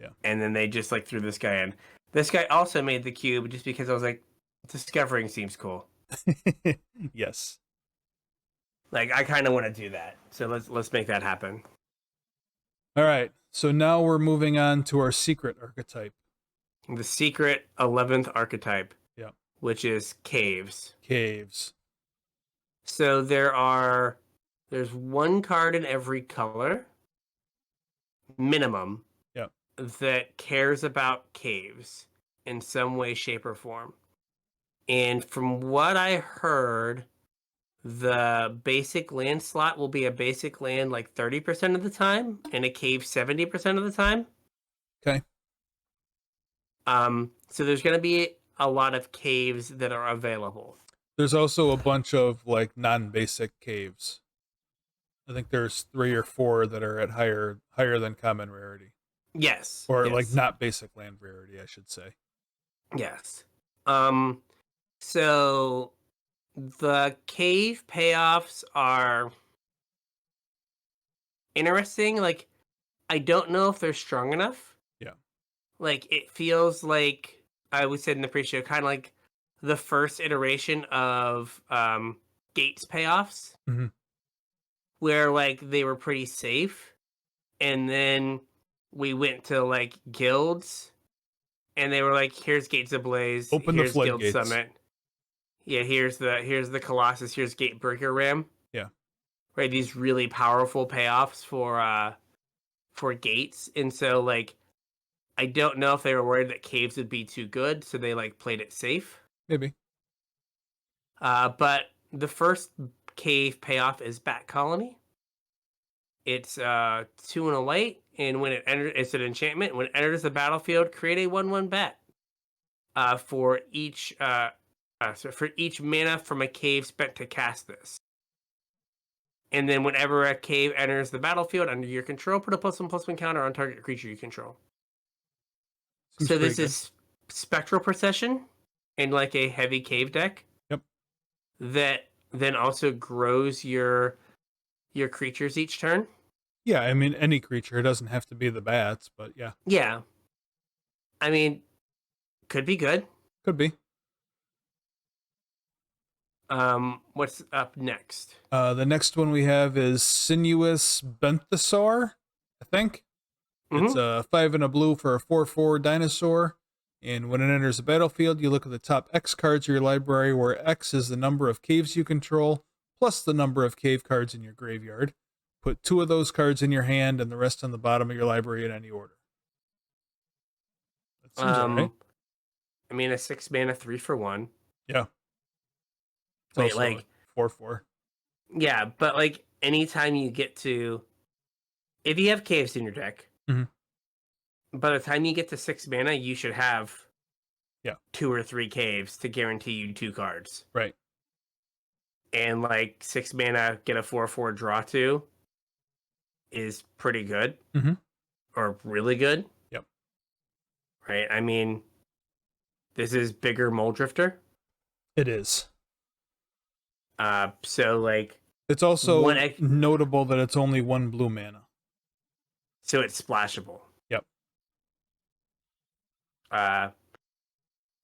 Yeah. And then they just like threw this guy in. This guy also made the cube just because I was like, discovering seems cool. Yes. Like I kind of want to do that. So let's make that happen. All right. So now we're moving on to our secret archetype. The secret 11th archetype. Yeah. Which is caves. Caves. So there's 1 card in every color minimum that cares about caves in some way, shape, or form. And from what I heard, the basic land slot will be a basic land like 30% of the time and a cave 70% of the time. Okay. So there's going to be a lot of caves that are available. There's also a bunch of like non-basic caves. I think there's 3 or 4 that are at higher than common rarity. Yes. Or yes. like not basic land rarity, I should say. Yes. So the cave payoffs are interesting. Like, I don't know if they're strong enough. Yeah. Like, it feels like, I would say in the pre-show, kind of like the first iteration of Gates payoffs. Mm-hmm. Where, like, they were pretty safe. And then we went to, like, guilds. and they were like, "Here's Gates Ablaze. Open here's the Guild floodgates. Summit. Yeah, here's the Colossus. Here's Gatebreaker Ram. Yeah. Right, these really powerful payoffs for gates, and so like I don't know if they were worried that caves would be too good, so they like played it safe. Maybe. But the first cave payoff is Bat Colony. It's 2 and a white, and when it enters, it's an enchantment. When it enters the battlefield, create a 1/1 bat. For each mana from a cave spent to cast this. And then whenever a cave enters the battlefield under your control, put a +1/+1 counter on target creature you control. Seems so this pretty good. is Spectral Procession in like a heavy cave deck. Yep. That then also grows your creatures each turn. Yeah, I mean any creature. It doesn't have to be the bats, but yeah. Yeah. I mean, could be good. Could be. What's up next? The next one we have is Sinuous Benthesaur, I think. It's a 5 and a blue for a 4/4 dinosaur. And when it enters the battlefield, you look at the top X cards of your library, where X is the number of caves you control, plus the number of cave cards in your graveyard. Put 2 of those cards in your hand and the rest on the bottom of your library in any order. That seems alright. I mean, a 6 mana 3 for 1. Yeah. It's Wait, also like 4/4. Yeah, but like anytime you get to, if you have caves in your deck, by the time you get to 6 mana, you should have 2 or 3 caves to guarantee you 2 cards. Right. And like 6 mana, get a 4/4 draw 2 is pretty good. Or really good. Yep. Right? I mean, this is bigger Mole Drifter. It is. So like it's also notable that it's only 1 blue mana. So it's splashable. Yep.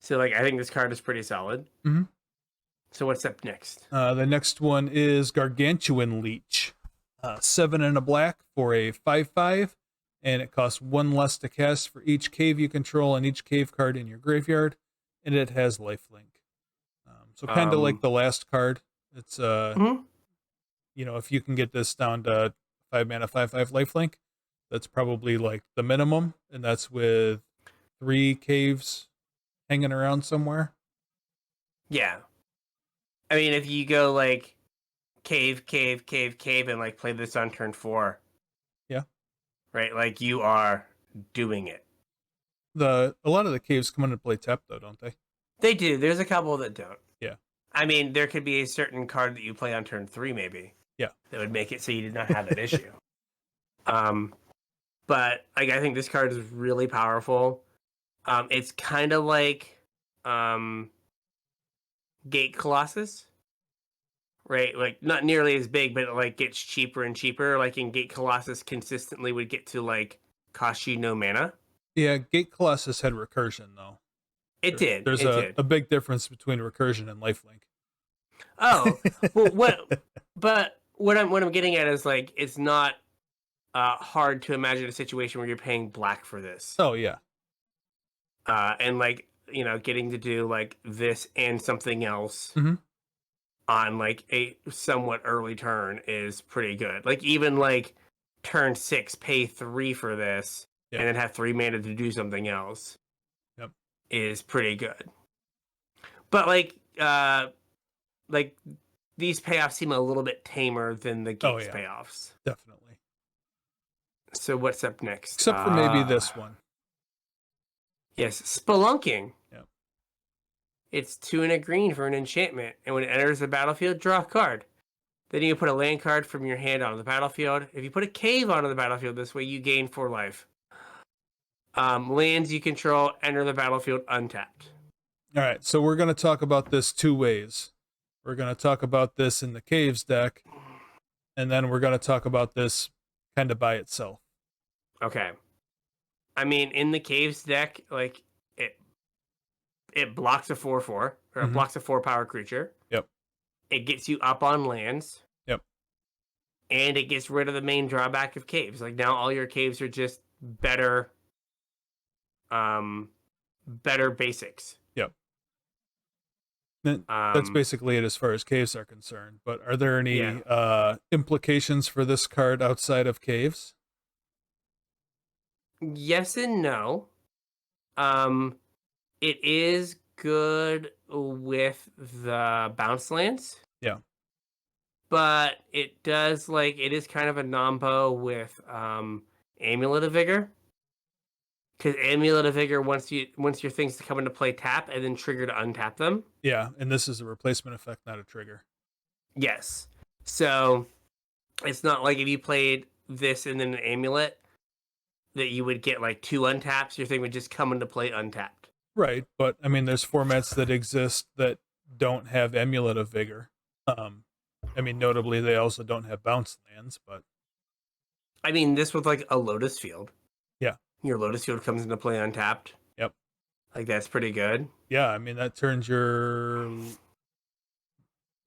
So like I think this card is pretty solid. So what's up next? The next one is Gargantuan Leech. 7 and a black for a 5/5, and it costs 1 less to cast for each cave you control and each cave card in your graveyard, and it has lifelink. So kind of like the last card. It's if you can get this down to 5 mana 5/5 lifelink, that's probably like the minimum, and that's with 3 caves hanging around somewhere. Yeah. I mean, if you go like cave, and like play this on turn 4. Yeah. Right? Like you are doing it. A lot of the caves come into play tap though, don't they? They do. There's a couple that don't. Yeah. I mean, there could be a certain card that you play on turn 3 maybe. Yeah. That would make it so you did not have that issue. But like I think this card is really powerful. It's kind of like Gate Colossus. Right? Like not nearly as big, but it like gets cheaper and cheaper. Like in Gate Colossus consistently would get to like cost you no mana. Yeah, Gate Colossus had recursion though. It did. There's a big difference between recursion and lifelink. Oh, well, what I'm getting at is like it's not hard to imagine a situation where you're paying black for this. Oh yeah. And like getting to do like this and something else on like a somewhat early turn is pretty good. Like even like turn 6, pay 3 for this, and then have 3 mana to do something else. Yep. Is pretty good. But like these payoffs seem a little bit tamer than the Gates payoffs. Definitely. So what's up next? Except for maybe this one. Yes, Spelunking. Yep. It's 2 and a green for an enchantment, and when it enters the battlefield, draw a card. Then you put a land card from your hand onto the battlefield. If you put a cave onto the battlefield this way, you gain 4 life. Lands you control enter the battlefield untapped. All right, so we're going to talk about this 2 ways. We're going to talk about this in the caves deck, and then we're going to talk about this kind of by itself. Okay. I mean, in the caves deck, like it blocks a 4/4, or it blocks a 4-power creature. Yep. It gets you up on lands. Yep. And it gets rid of the main drawback of caves. Like now all your caves are just better better basics. Yep. That's basically it as far as caves are concerned. But are there any implications for this card outside of caves? Yes and no. It is good with the bounce lands. Yeah. But it does it is kind of a nombo with Amulet of Vigor. Because Amulet of Vigor once your things come into play tap and then trigger to untap them. Yeah, and this is a replacement effect, not a trigger. Yes. So it's not like if you played this and then an Amulet that you would get 2 untaps, your thing would just come into play untapped. Right, but I mean there's formats that exist that don't have Amulet of Vigor. I mean notably they also don't have bounce lands, but I mean this with a Lotus Field. Yeah. Your Lotus Field comes into play untapped. Yep. That's pretty good. Yeah, I mean that turns your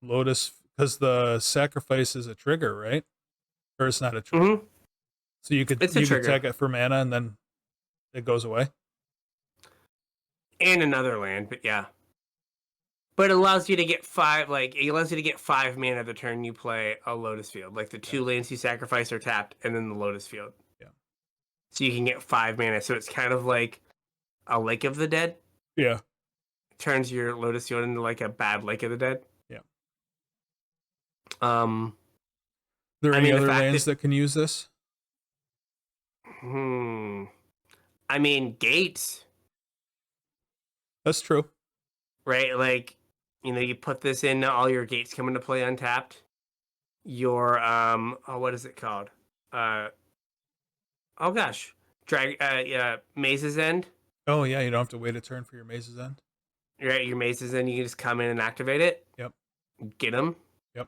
Lotus, because the sacrifice is a trigger, right? Or it's not a trigger. Mm-hmm. So you could tag it for mana and then it goes away. And another land, but yeah. But it allows you to get 5 mana the turn you play a Lotus Field. The 2 lands you sacrifice are tapped and then the Lotus Field. Yeah. So you can get 5 mana. So it's kind of like a Lake of the Dead. Yeah. Turns your Lotus Field into a bad Lake of the Dead. Yeah. There are any other lands that can use this? I mean, gates. That's true. Right? You put this in, all your gates come into play untapped. Your what is it called? Oh gosh. Maze's End. Oh yeah, you don't have to wait a turn for your Maze's End. Right, your Maze's End, you can just come in and activate it. Yep. Get them. Yep.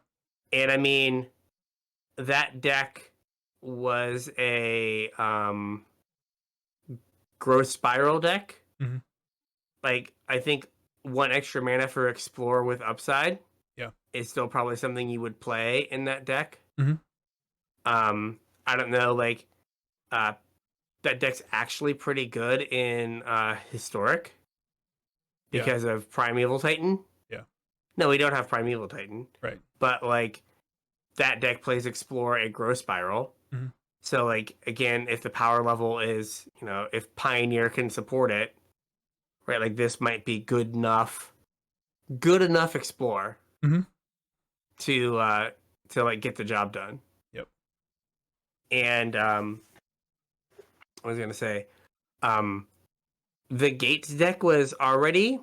And I mean, that deck was a growth spiral deck. Mm-hmm. I think 1 extra mana for Explore with upside. Yeah. Is still probably something you would play in that deck. Mm-hmm. I don't know, that deck's actually pretty good in Historic because of Primeval Titan. Yeah. No, we don't have Primeval Titan. Right. But that deck plays Explore a Growth Spiral. Mm-hmm. So again, if the power level is, if Pioneer can support it, right, this might be good enough Explore mm-hmm. to get the job done. Yep. And I was gonna say, the Gates deck was already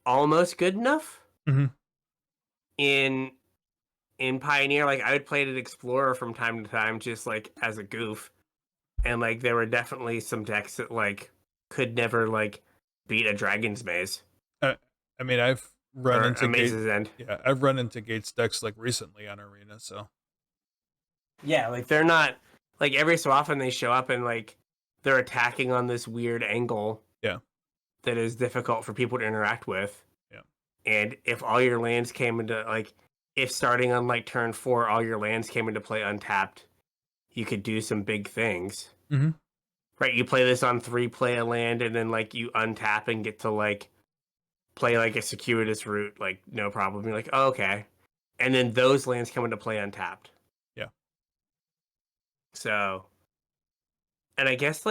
almost good enough. Mm-hmm. In Pioneer. I would play it at Explorer from time to time, just as a goof. And there were definitely some decks that could never beat a Dragon's Maze. I mean, I've run into Maze's End. Yeah, I've run into Gates decks recently on Arena, so. Yeah, they're not every so often they show up and they're attacking on this weird angle. Yeah. That is difficult for people to interact with. Yeah. And if all your lands came into if starting on turn 4 all your lands came into play untapped, you could do some big things. Mm-hmm. Right, you play this on 3, play a land, and then you untap and get to play a circuitous route, no problem. You're oh, okay. And then those lands come into play untapped. Yeah. So, and I guess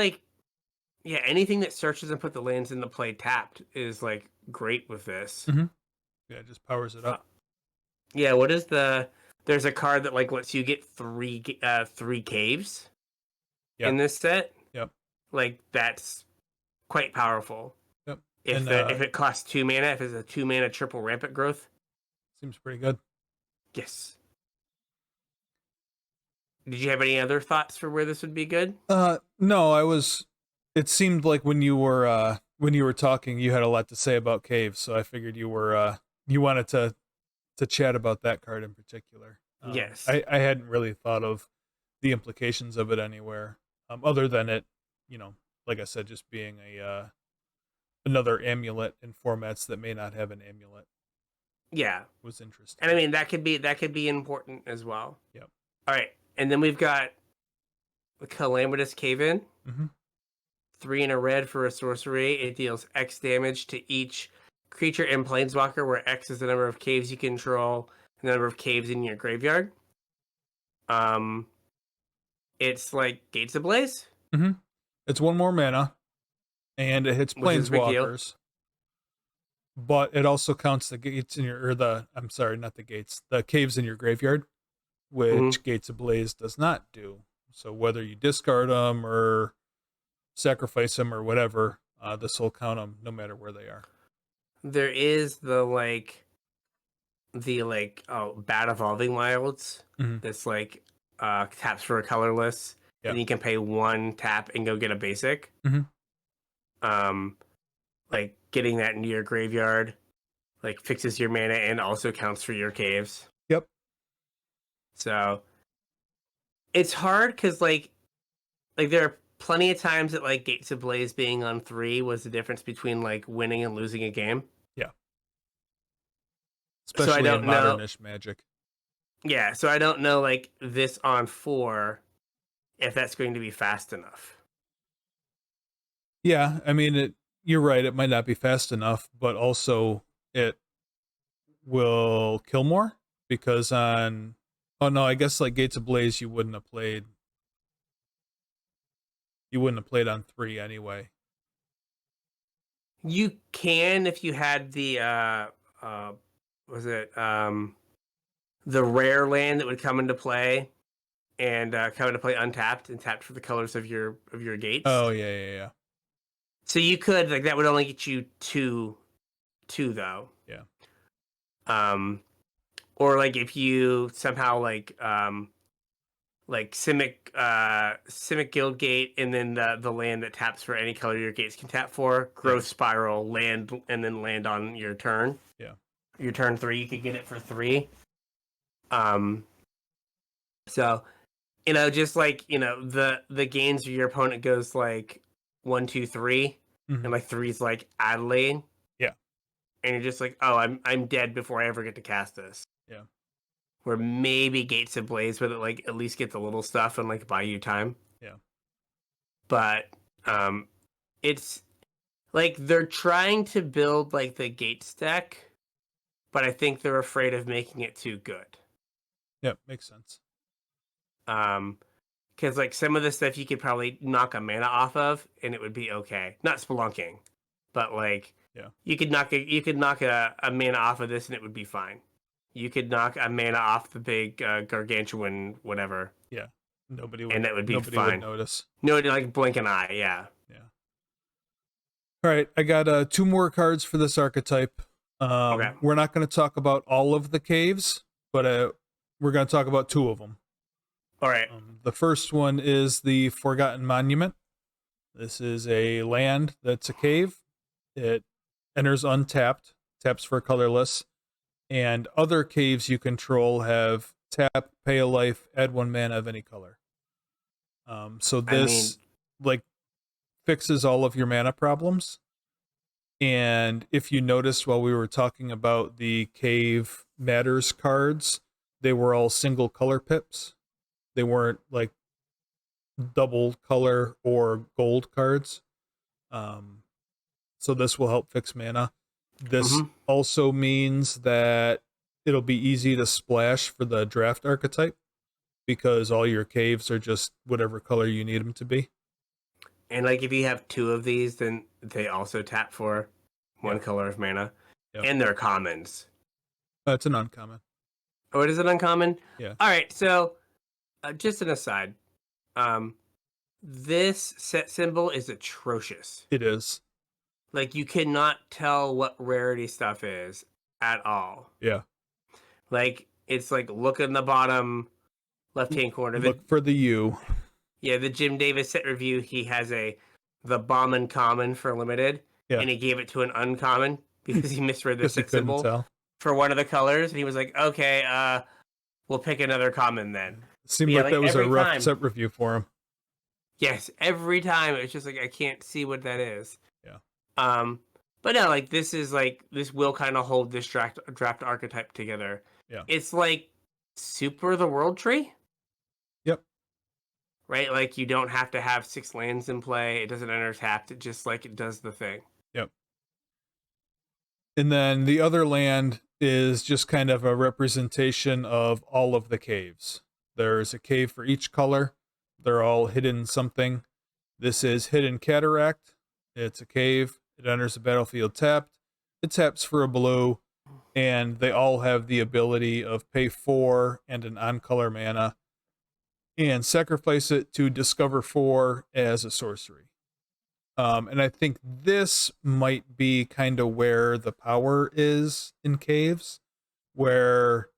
anything that searches and put the lands into play tapped is great with this. Mm-hmm. Yeah, it just powers it up. Yeah, what is there's a card that lets you get 3 caves in this set. Yep. That's quite powerful. Yep. If it costs 2 mana, if it's a 2 mana triple rampant growth. Seems pretty good. Yes. Did you have any other thoughts for where this would be good? No, it seemed like when you were talking you had a lot to say about caves, so I figured you wanted to chat about that card in particular. Yes. I hadn't really thought of the implications of it anywhere, other than it, like I said, just being another amulet in formats that may not have an amulet. Yeah. Was interesting. And I mean that could be important as well. Yep. All right. And then we've got the Calamitous Cave-In. Mm-hmm. 3 and a red for a sorcery. It deals X damage to each creature and planeswalker, where X is the number of caves you control, the number of caves in your graveyard. It's like Gates Ablaze. Mm-hmm. It's 1 more mana, and it hits Which is a big deal. planeswalkers. But it also counts the gates in your, I'm sorry, not the gates, the caves in your graveyard, which Gates Ablaze does not do. So whether you discard them or sacrifice them or whatever, this will count them no matter where they are. There is the Bad Evolving Wilds. That's like taps for a colorless. Yeah. And you can pay 1 tap and go get a basic. Like getting that into your graveyard, like fixes your mana and also counts for your caves. Yep. So it's hard because like there are plenty of times that like Gates Ablaze being on 3 was the difference between like winning and losing a game. Yeah. Especially so I don't in modernish Magic. Yeah, so I don't know like this on 4 if that's going to be fast enough. Yeah, I mean you're right, it might not be fast enough, but also it will kill more because I guess like Gates Ablaze you wouldn't have played on 3 anyway. You can if you had the the rare land that would come into play and come into play untapped and tapped for the colors of your gates. Oh yeah. So you could like that would only get you two though. Yeah. Or like if you somehow like Simic Guildgate and then the land that taps for any color your gates can tap for, Growth Spiral, land, and then land on your turn. Yeah. Your turn 3, you could get it for 3. So, just like, the gains where your opponent goes like 1, 2, 3, and like 3's like Adelaide. Yeah. And you're just like, oh, I'm dead before I ever get to cast this. Yeah. Where maybe Gates Ablaze with it like at least get the little stuff and like buy you time. Yeah. But it's like they're trying to build like the Gates deck, but I think they're afraid of making it too good. Yeah, makes sense. Because like some of the stuff you could probably knock a mana off of and it would be okay. Not spelunking, but like you could knock a mana off of this and it would be fine. You could knock a mana off the big gargantuan whatever. Yeah, nobody would, and that would be nobody fine. Would notice. No, like blink an eye. Yeah. All right, I got 2 more cards for this archetype. Okay. We're not going to talk about all of the caves, but we're going to talk about 2 of them. All right. The first one is the Forgotten Monument. This is a land that's a cave. It enters untapped, taps for colorless, and other caves you control have tap, pay a life, add 1 mana of any color. So this fixes all of your mana problems. And if you noticed while we were talking about the Cave Matters cards, they were all single color pips. They weren't like double color or gold cards. So this will help fix mana. This also means that it'll be easy to splash for the draft archetype because all your caves are just whatever color you need them to be. And like if you have 2 of these, then they also tap for 1 color of mana. Yep. And they're commons. It's an uncommon. Oh, it is an uncommon? Yeah. All right, so just an aside. This set symbol is atrocious. It is. Like you cannot tell what rarity stuff is at all. Yeah. Like it's like look in the bottom left-hand corner. Look for the U. Yeah, the Jim Davis set review, he has the bomb uncommon for limited, and he gave it to an uncommon because he misread the set symbol for one of the colors, and he was like, okay, we'll pick another common then. Seemed like that was a rough set review for him. Yes, every time it's just like I can't see what that is. Yeah. But no, like this will kind of hold this draft archetype together. Yeah. It's like Super the World Tree. Yep. right? Like you don't have to have 6 lands in play. It doesn't enter tapped. It just like it does the thing. Yep. And then the other land is just kind of a representation of all of the caves. There's a cave for each color. They're all hidden something. This is Hidden Cataract. It's a cave. It enters the battlefield tapped. It taps for a blue, and they all have the ability of pay 4 and an on-color mana, and sacrifice it to discover 4 as a sorcery. And I think this might be kind of where the power is in caves, where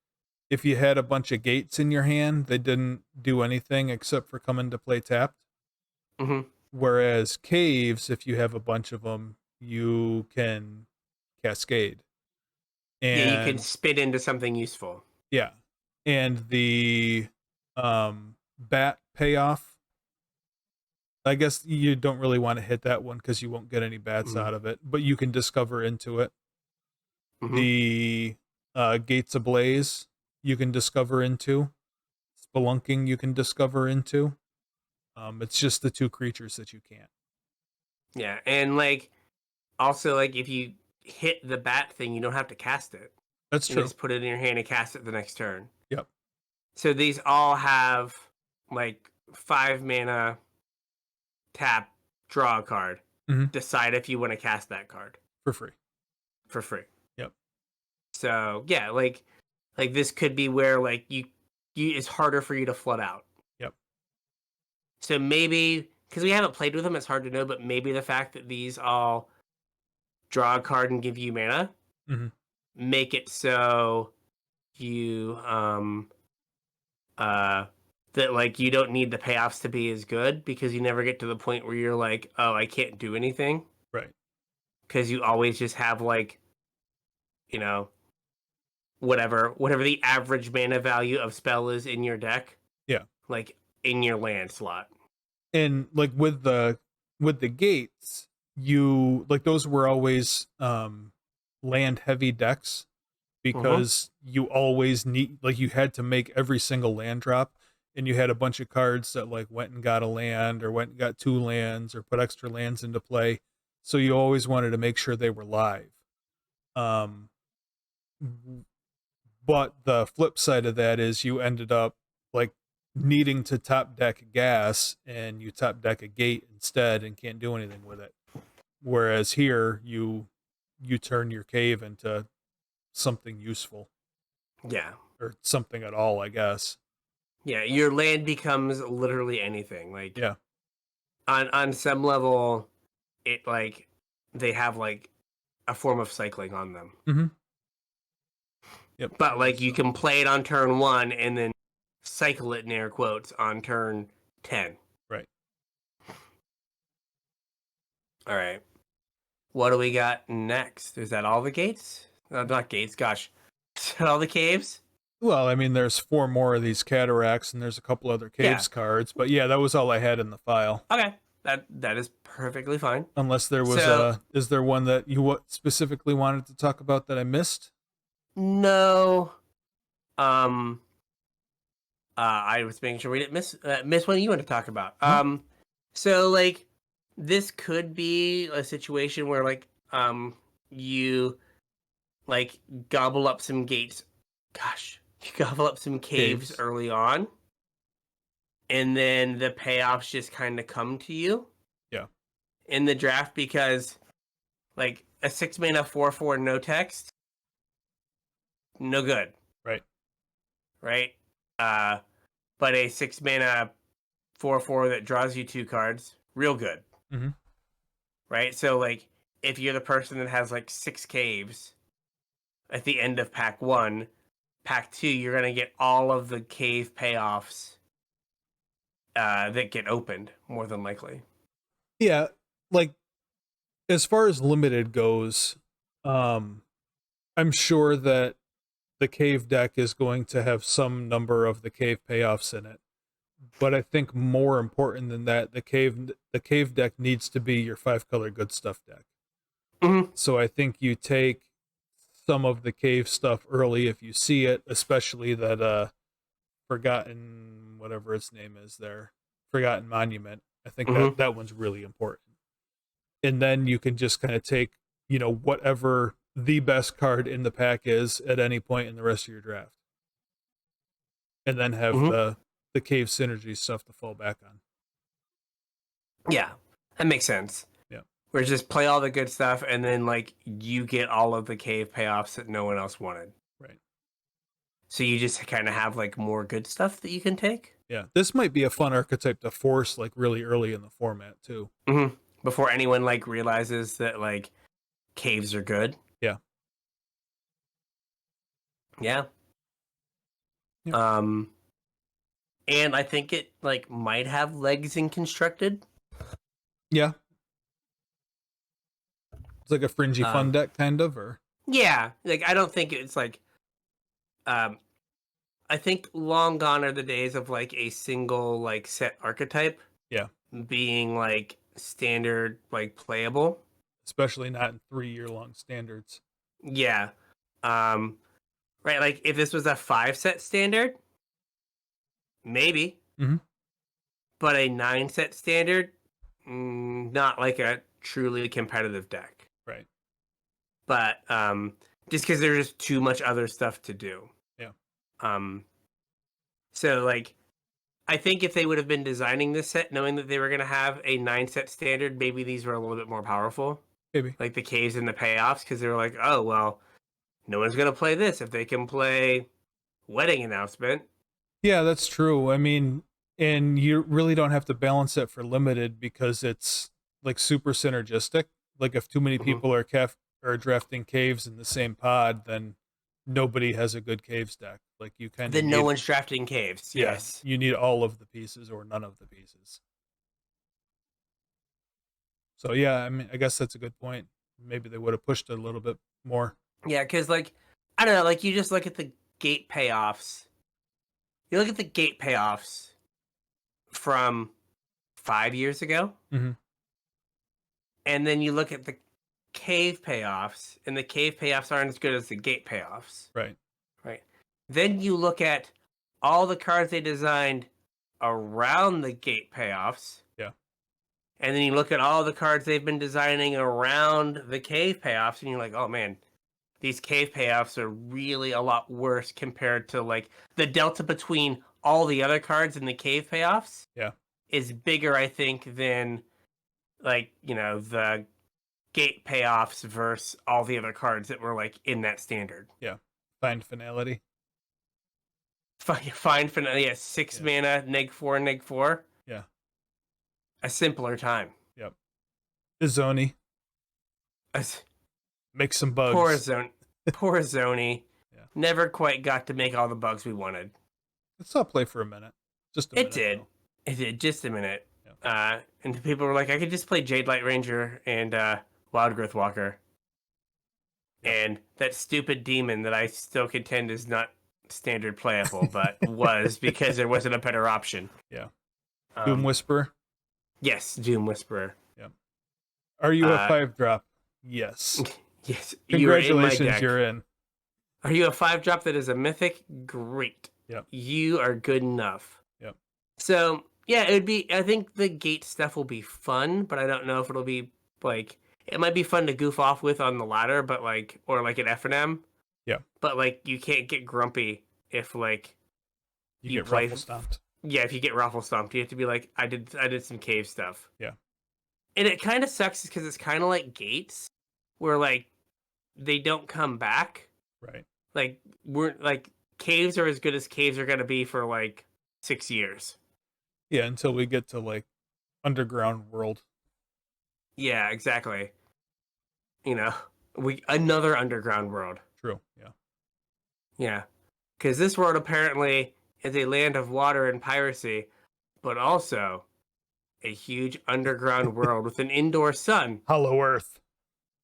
if you had a bunch of gates in your hand, they didn't do anything except for come into play tapped. Mm-hmm. Whereas caves, if you have a bunch of them, you can cascade. And yeah, you can spit into something useful. Yeah. And the bat payoff, I guess you don't really want to hit that one because you won't get any bats out of it, but you can discover into it. Mm-hmm. The Gates Ablaze you can discover into. Spelunking you can discover into. It's just the 2 creatures that you can't. Yeah, and like also like if you hit the bat thing, you don't have to cast it. That's true. You just put it in your hand and cast it the next turn. Yep. So these all have like 5 mana, tap, draw a card. Mm-hmm. Decide if you want to cast that card for free. For free. Yep. So yeah, like this could be where like you it's harder for you to flood out. Yep. So maybe because we haven't played with them, it's hard to know. But maybe the fact that these all draw a card and give you mana, mm-hmm. make it so you that like you don't need the payoffs to be as good because you never get to the point where you're like, oh, I can't do anything. Right. Because you always just have like, you know, whatever the average mana value of spell is in your deck. Yeah. Like in your land slot. And like with the gates, you like those were always land heavy decks because you always need like you had to make every single land drop, and you had a bunch of cards that like went and got a land or went and got 2 lands or put extra lands into play. So you always wanted to make sure they were live. But the flip side of that is you ended up like needing to top deck gas, and you top deck a gate instead and can't do anything with it. Whereas here you turn your cave into something useful. Yeah. Or something at all, I guess. Yeah, your land becomes literally anything. Like yeah. On some level, it like they have like a form of cycling on them. Mm-hmm. Yep. But like you can play it on turn 1 and then cycle it in air quotes on turn 10. Right. All right. What do we got next? Is that all the gates? Not gates, gosh. Is that all the caves? Well, I mean, there's 4 more of these cataracts, and there's a couple other caves cards, but yeah, that was all I had in the file. Okay, that is perfectly fine. Unless there was is there one that you specifically wanted to talk about that I missed? No. I was making sure we didn't miss one you want to talk about. So like this could be a situation where like you like gobble up some gates. Gosh. You gobble up some caves early on, and then the payoffs just kind of come to you. Yeah. In the draft because, like, a 6 mana 4/4 no text, no good. Right. Right. But a 6 mana 4/4 that draws you 2 cards, real good. Mm-hmm. Right. So like, if you're the person that has like 6 caves at the end of pack 1. Pack 2, you're going to get all of the cave payoffs that get opened, more than likely. Yeah, like, as far as limited goes, I'm sure that the cave deck is going to have some number of the cave payoffs in it. But I think more important than that, the cave deck needs to be your 5-color good stuff deck. Mm-hmm. So I think you take some of the cave stuff early if you see it, especially that forgotten whatever its name is there, Forgotten Monument. I think Mhm. that one's really important. And then you can just kind of take, whatever the best card in the pack is at any point in the rest of your draft. And then have Mhm. the cave synergy stuff to fall back on. Yeah, that makes sense. Yeah. Where just play all the good stuff, and then like you get all of the cave payoffs that no one else wanted. Right. So you just kind of have like more good stuff that you can take. Yeah. This might be a fun archetype to force like really early in the format too. Mm-hmm. Before anyone like realizes that like caves are good. Yeah. Yeah. Yep. And I think it like might have legs in constructed. Yeah. It's like a fringy fun Um, deck kind of, or yeah, like I don't think it's like um I think long gone are the days of like a single like set archetype yeah. being like standard like playable. Especially not in 3-year-long standards. Yeah. Um right, like if this was a 5 set standard, maybe. Mm-hmm. But a 9 set standard, not like a truly competitive deck. Right. But just because there's just too much other stuff to do. Yeah. So like I think if they would have been designing this set knowing that they were going to have a 9 set standard, maybe these were a little bit more powerful. Maybe. Like the caves and the payoffs, because they were like, oh well, no one's going to play this if they can play Wedding Announcement. Yeah, that's true. I mean, and you really don't have to balance it for limited because it's like super synergistic. Like if too many people are drafting caves in the same pod, then nobody has a good caves deck. Like you kind of Then no need, one's drafting caves. yeah, Yes. you need all of the pieces or none of the pieces. So yeah, I mean, I guess that's a good point. Maybe they would have pushed it a little bit more. Yeah, because like I don't know, like you just look at the gate payoffs. You look at the gate payoffs from 5 years ago, Mm-hmm. and then you look at the cave payoffs, and the cave payoffs aren't as good as the gate payoffs. Right. Right. Then you look at all the cards they designed around the gate payoffs. Yeah. And then you look at all the cards they've been designing around the cave payoffs, and you're like, oh man, these cave payoffs are really a lot worse compared to like the delta between all the other cards in the cave payoffs Yeah. is bigger, I think, than like, the gate payoffs versus all the other cards that were like in that standard. Yeah. Find finality. Fine for yeah, 6 mana, neg 4. Yeah. A simpler time. Yep. Izoni. Make some bugs. Poor Zoni. Yeah. Never quite got to make all the bugs we wanted. It saw play for a minute. Just a minute. It did. Though. It did, just a minute. Yeah. And people were like, I could just play Jade Light Ranger and Wildgrowth Walker. Yeah. And that stupid demon that I still contend is not standard playable, but was because there wasn't a better option. Yeah. Doom Whisperer? Yes, Doom Whisperer. Yeah. Are you a 5-drop? Yes. Yes. Congratulations, you're in. Are you a 5-drop that is a mythic? Great. Yep. You are good enough. Yep. So, yeah, it would be, I think the gate stuff will be fun, but I don't know if it'll be, like, it might be fun to goof off with on the ladder, but, like, or, like, an F&M. Yeah. But, like, you can't get grumpy if, like, you get ruffle stomped. Yeah, if you get ruffle stomped, you have to be like, I did some cave stuff. Yeah. And it kind of sucks because it's kind of like gates, where, like, they don't come back. Right. Like, we're, like, caves are as good as caves are going to be for, like, 6 years. Yeah, until we get to, like, Underground World. Yeah, exactly. Another Underground World. True, yeah. Yeah. Because this world apparently is a land of water and piracy, but also a huge underground world with an indoor sun. Hollow Earth.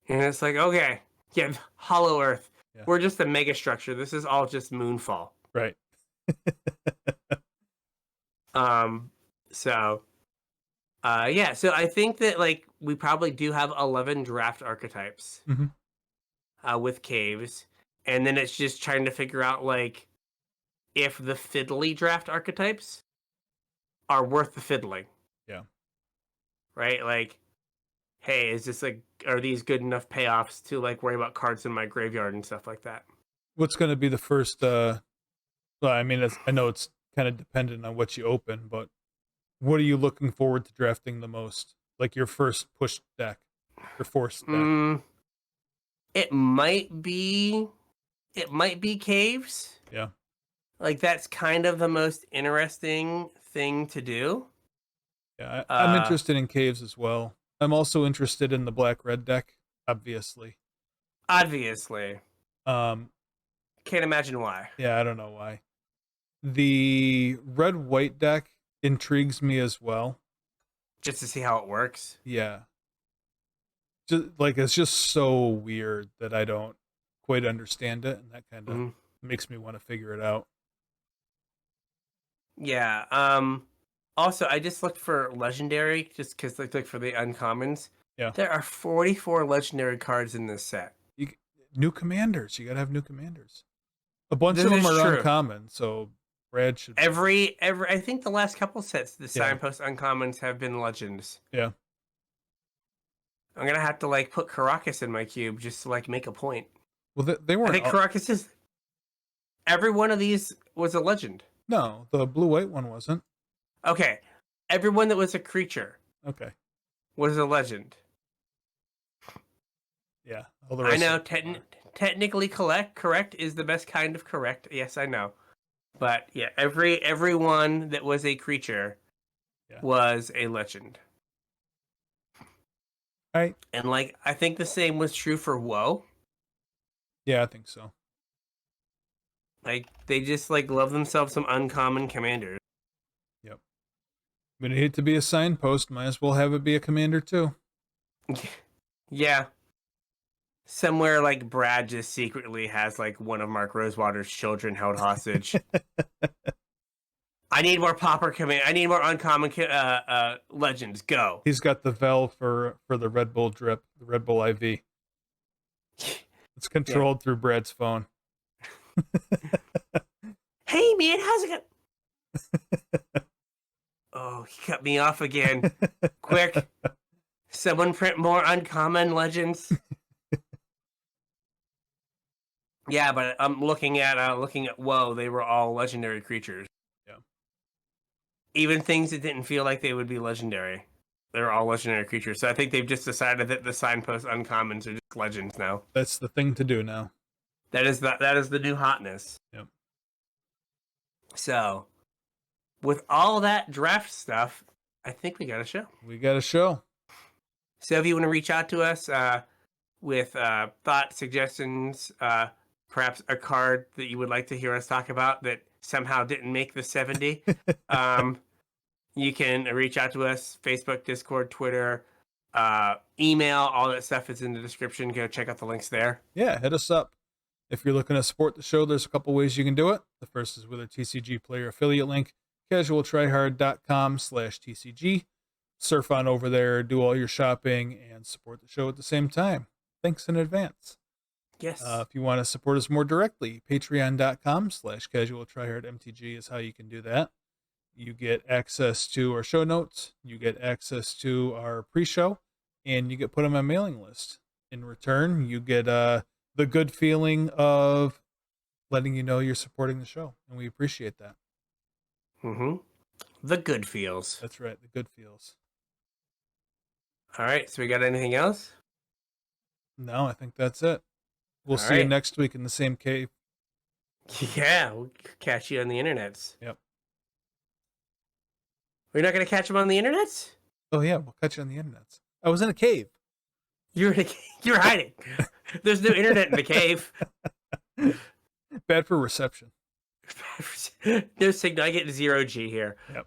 And it's like, okay, yeah, Hollow Earth. Yeah. We're just a megastructure. This is all just Moonfall. Right. So I think that like we probably do have 11 draft archetypes with caves, and then it's just trying to figure out like if the fiddly draft archetypes are worth the fiddling. Yeah. Right? Like, hey, is this like, are these good enough payoffs to like worry about cards in my graveyard and stuff like that? What's going to be the first? Well, I mean, I know it's kind of dependent on what you open, but what are you looking forward to drafting the most? Like your first push deck, your forced deck. It might be caves. Yeah. Like that's kind of the most interesting thing to do. Yeah, I'm interested in caves as well. I'm also interested in the black-red deck, obviously. Obviously. Can't imagine why. Yeah, I don't know why. The red-white deck intrigues me as well. Just to see how it works? Yeah. Just, like, it's just so weird that I don't quite understand it, and that kind of makes me want to figure it out. Yeah. Also, I just looked for legendary, just because like for the uncommons. Yeah. There are 44 legendary cards in this set. New commanders. You gotta have new commanders. A bunch of them are uncommon, so Brad should. Every I think the last couple sets, the signpost uncommons have been legends. Yeah. I'm gonna have to like put Caracas in my cube just to like make a point. Well, they weren't. I think Caracas is. Every one of these was a legend. No, the blue-white one wasn't. Okay, everyone that was a creature. Okay. Was a legend. Yeah. I know. Technically, correct is the best kind of correct. Yes, I know. But yeah, everyone that was a creature was a legend. Right. And like, I think the same was true for Woe. Yeah, I think so. Like, they just like love themselves some uncommon commanders. Yep. But it hate to be a signpost, might as well have it be a commander too. Yeah. Somewhere like Brad just secretly has like one of Mark Rosewater's children held hostage. I need more popper command. I need more uncommon legends. Go. He's got the Vel for the Red Bull drip, the Red Bull IV. It's controlled through Brad's phone. Hey man, how's it going? Oh, he cut me off again. Quick. Someone print more uncommon legends. Yeah, but I'm looking at Whoa, they were all legendary creatures. Yeah. Even things that didn't feel like they would be legendary. They're all legendary creatures. So I think they've just decided that the signpost uncommons are just legends now. That's the thing to do now. That is the new hotness. Yep. So with all that draft stuff, I think we got a show. We got a show. So if you want to reach out to us with thoughts, suggestions, perhaps a card that you would like to hear us talk about that somehow didn't make the 70, you can reach out to us, Facebook, Discord, Twitter, email, all that stuff is in the description. Go check out the links there. Yeah, hit us up. If you're looking to support the show, there's a couple ways you can do it. The first is with our TCG player affiliate link, CasualTryHard.com/TCG. Surf on over there, do all your shopping, and support the show at the same time. Thanks in advance. Yes. If you want to support us more directly, Patreon.com/CasualTryHardMTG is how you can do that. You get access to our show notes, you get access to our pre-show, and you get put on my mailing list. In return, you get the good feeling of letting you know you're supporting the show, and we appreciate that. Mm-hmm. The good feels. That's right, the good feels. All right, so we got anything else? No, I think that's it. We'll see you next week in the same cave. Yeah, we'll catch you on the internets. Yep. We're not going to catch them on the internets? Oh, yeah, we'll catch you on the internets. I was in a cave. You're in a cave. You're hiding. There's no internet in the cave. Bad for reception. No signal. I get 0G here. Yep.